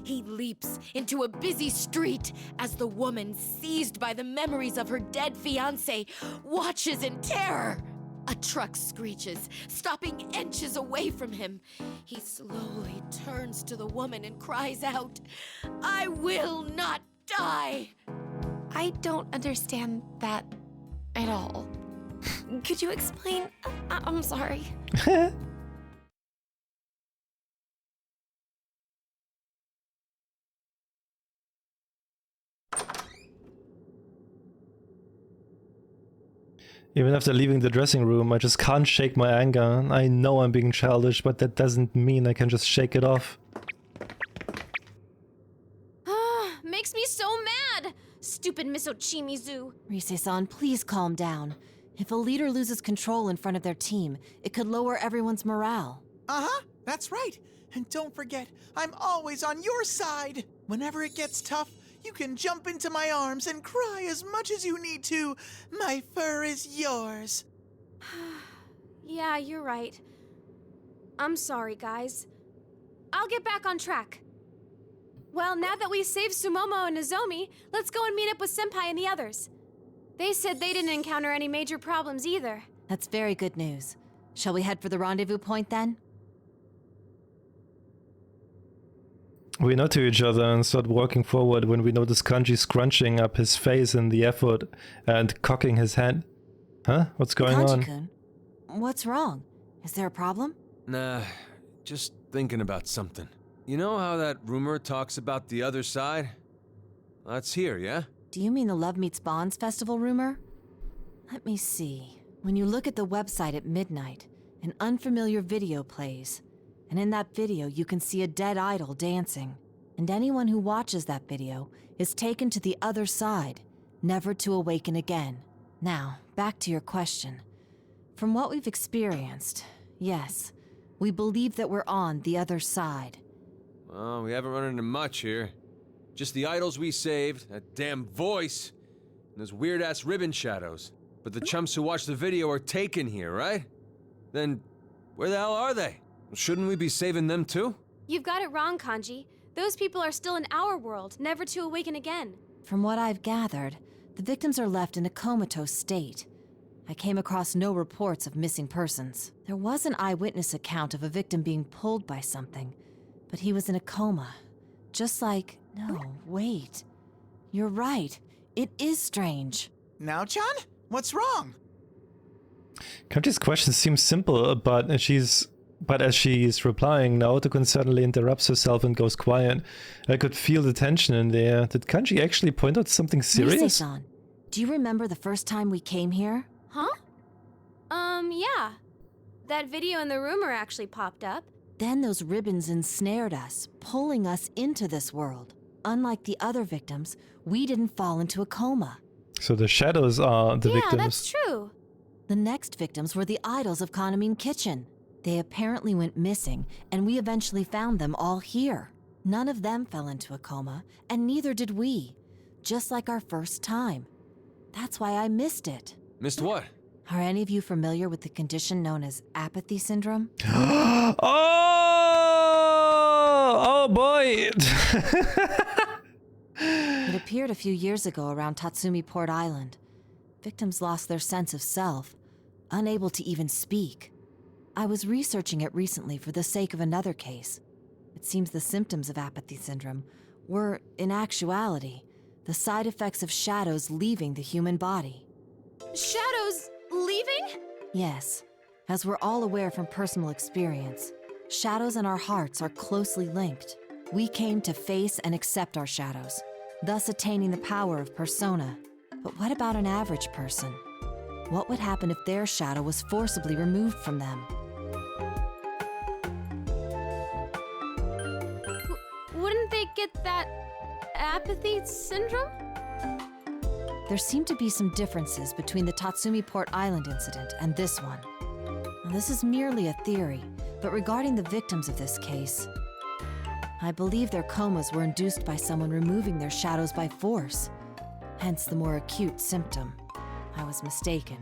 He leaps into a busy street as the woman, seized by the memories of her dead fiancé, watches in terror. A truck screeches, stopping inches away from him. He slowly turns to the woman and cries out, "I will not die!" I don't understand that at all. Could you explain? I'm sorry. Even after leaving the dressing room, I just can't shake my anger. I know I'm being childish, but that doesn't mean I can just shake it off. Makes me so mad! Stupid Miss Ochimizu. Rise-san, please calm down. If a leader loses control in front of their team, it could lower everyone's morale. Uh-huh, that's right. And don't forget, I'm always on your side. Whenever it gets tough, you can jump into my arms and cry as much as you need to. My fur is yours. Yeah, you're right. I'm sorry, guys. I'll get back on track. Well, now that we saved Sumomo and Nozomi, let's go and meet up with Senpai and the others. They said they didn't encounter any major problems either. That's very good news. Shall we head for the rendezvous point then? We nod to each other and start walking forward when we notice Kanji scrunching up his face in the effort and cocking his head. Huh? What's going on? Kanji-kun, what's wrong? Is there a problem? Nah, just thinking about something. You know how that rumor talks about the other side? That's here, yeah? Do you mean the Love Meets Bonds festival rumor? Let me see. When you look at the website at midnight, an unfamiliar video plays. And in that video, you can see a dead idol dancing. And anyone who watches that video is taken to the other side, never to awaken again. Now, back to your question. From what we've experienced, yes, we believe that we're on the other side. Well, we haven't run into much here. Just the idols we saved, that damn voice, and those weird-ass ribbon shadows. But the chumps who watched the video are taken here, right? Then, where the hell are they? Shouldn't we be saving them too? You've got it wrong, Kanji. Those people are still in our world, never to awaken again. From what I've gathered, the victims are left in a comatose state. I came across no reports of missing persons. There was an eyewitness account of a victim being pulled by something, but he was in a coma. Just like... No, wait. You're right. It is strange. Now, Chan? What's wrong? Kanji's question seems simple, but as she's replying, Naoto-kun suddenly interrupts herself and goes quiet. I could feel the tension in there. Did Kanji actually point out something serious? Rise-san, do you remember the first time we came here? Huh? Yeah. That video and the rumor actually popped up. Then those ribbons ensnared us, pulling us into this world. Unlike the other victims, we didn't fall into a coma. So the shadows are the victims. Yeah, that's true. The next victims were the idols of Kanamine Kitchen. They apparently went missing, and we eventually found them all here. None of them fell into a coma, and neither did we. Just like our first time. That's why I missed it. Missed what? Are any of you familiar with the condition known as apathy syndrome? Oh boy! It appeared a few years ago around Tatsumi Port Island. Victims lost their sense of self, unable to even speak. I was researching it recently for the sake of another case. It seems the symptoms of apathy syndrome were, in actuality, the side effects of shadows leaving the human body. Shadows leaving? Yes, as we're all aware from personal experience, shadows and our hearts are closely linked. We came to face and accept our shadows, thus attaining the power of persona. But what about an average person? What would happen if their shadow was forcibly removed from them? Wouldn't they get that apathy syndrome? There seem to be some differences between the Tatsumi Port Island incident and this one. Now, this is merely a theory, but regarding the victims of this case, I believe their comas were induced by someone removing their shadows by force, hence the more acute symptom. I was mistaken.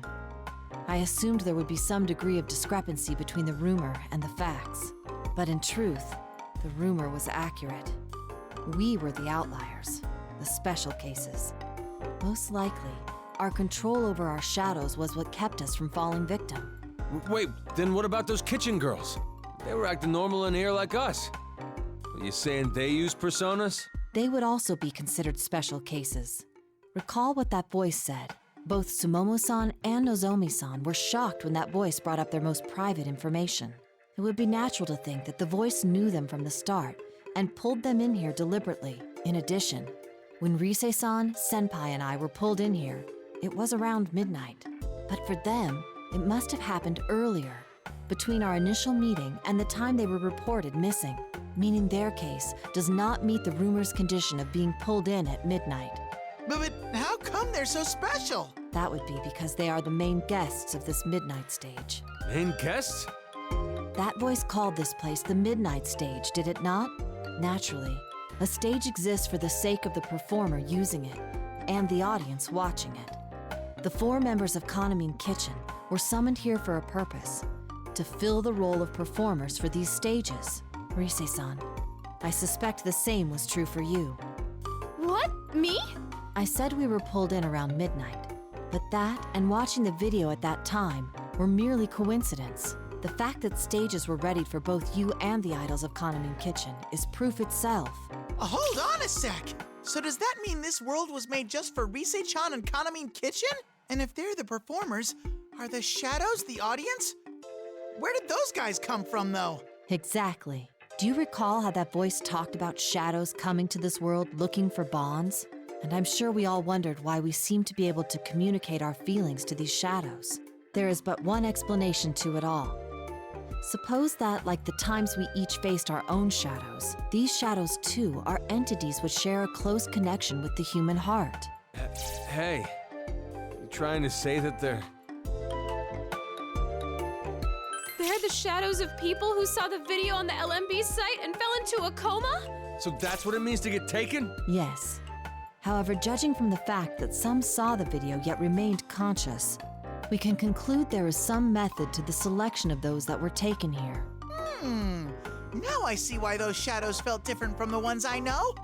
I assumed there would be some degree of discrepancy between the rumor and the facts, but in truth, the rumor was accurate. We were the outliers, the special cases. Most likely, our control over our shadows was what kept us from falling victim. Wait, then what about those kitchen girls? They were acting normal in here like us. Are you saying they use personas? They would also be considered special cases. Recall what that voice said. Both Sumomo-san and Nozomi-san were shocked when that voice brought up their most private information. It would be natural to think that the voice knew them from the start and pulled them in here deliberately. In addition, when Rise-san, Senpai, and I were pulled in here, it was around midnight. But for them, it must have happened earlier, between our initial meeting and the time they were reported missing, meaning their case does not meet the rumor's condition of being pulled in at midnight. But how come they're so special? That would be because they are the main guests of this midnight stage. Main guests? That voice called this place the midnight stage, did it not? Naturally, a stage exists for the sake of the performer using it and the audience watching it. The 4 members of Kanamin Kitchen were summoned here for a purpose, to fill the role of performers for these stages. Rise-san, I suspect the same was true for you. What? Me? I said we were pulled in around midnight, but that and watching the video at that time were merely coincidence. The fact that stages were readied for both you and the idols of Kanamin Kitchen is proof itself. Hold on a sec! So does that mean this world was made just for Rise-chan and Kanamin Kitchen? And if they're the performers, are the shadows the audience? Where did those guys come from, though? Exactly. Do you recall how that voice talked about shadows coming to this world looking for bonds? And I'm sure we all wondered why we seemed to be able to communicate our feelings to these shadows. There is but one explanation to it all. Suppose that, like the times we each faced our own shadows, these shadows too are entities which share a close connection with the human heart. Hey, you trying to say that they're... They're the shadows of people who saw the video on the LMB site and fell into a coma? So that's what it means to get taken? Yes. However, judging from the fact that some saw the video yet remained conscious, we can conclude there is some method to the selection of those that were taken here. Now I see why those shadows felt different from the ones I know.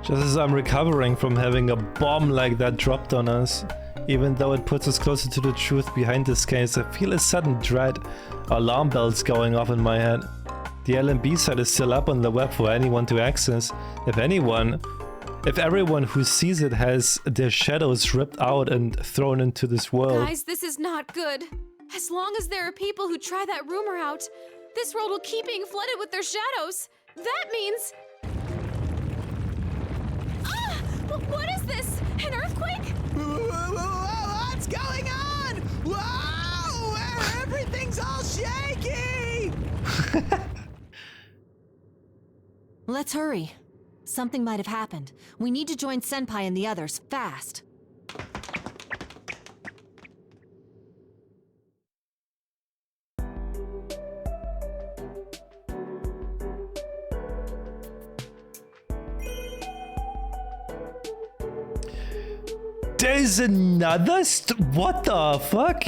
Just as I'm recovering from having a bomb like that dropped on us, even though it puts us closer to the truth behind this case, I feel a sudden dread. Alarm bells going off in my head. The LMB site is still up on the web for anyone to access. If everyone who sees it has their shadows ripped out and thrown into this world. Guys, this is not good. As long as there are people who try that rumor out, this world will keep being flooded with their shadows. That means... Ah! What is this? An earthquake? What's going on? Whoa! Everything's all shaky! Let's hurry. Something might have happened. We need to join Senpai and the others, fast. There's another what the fuck?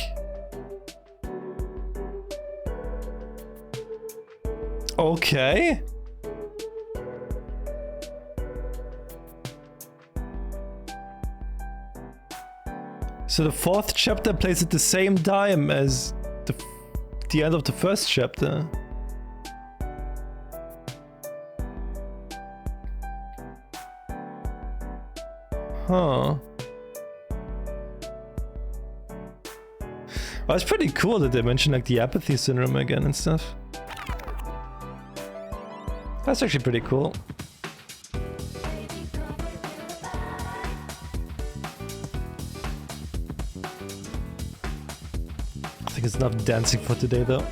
Okay. So the 4th chapter plays at the same time as the the end of the first chapter. Huh. Oh, it's pretty cool that they mention like the apathy syndrome again and stuff. That's actually pretty cool. I think it's enough dancing for today though.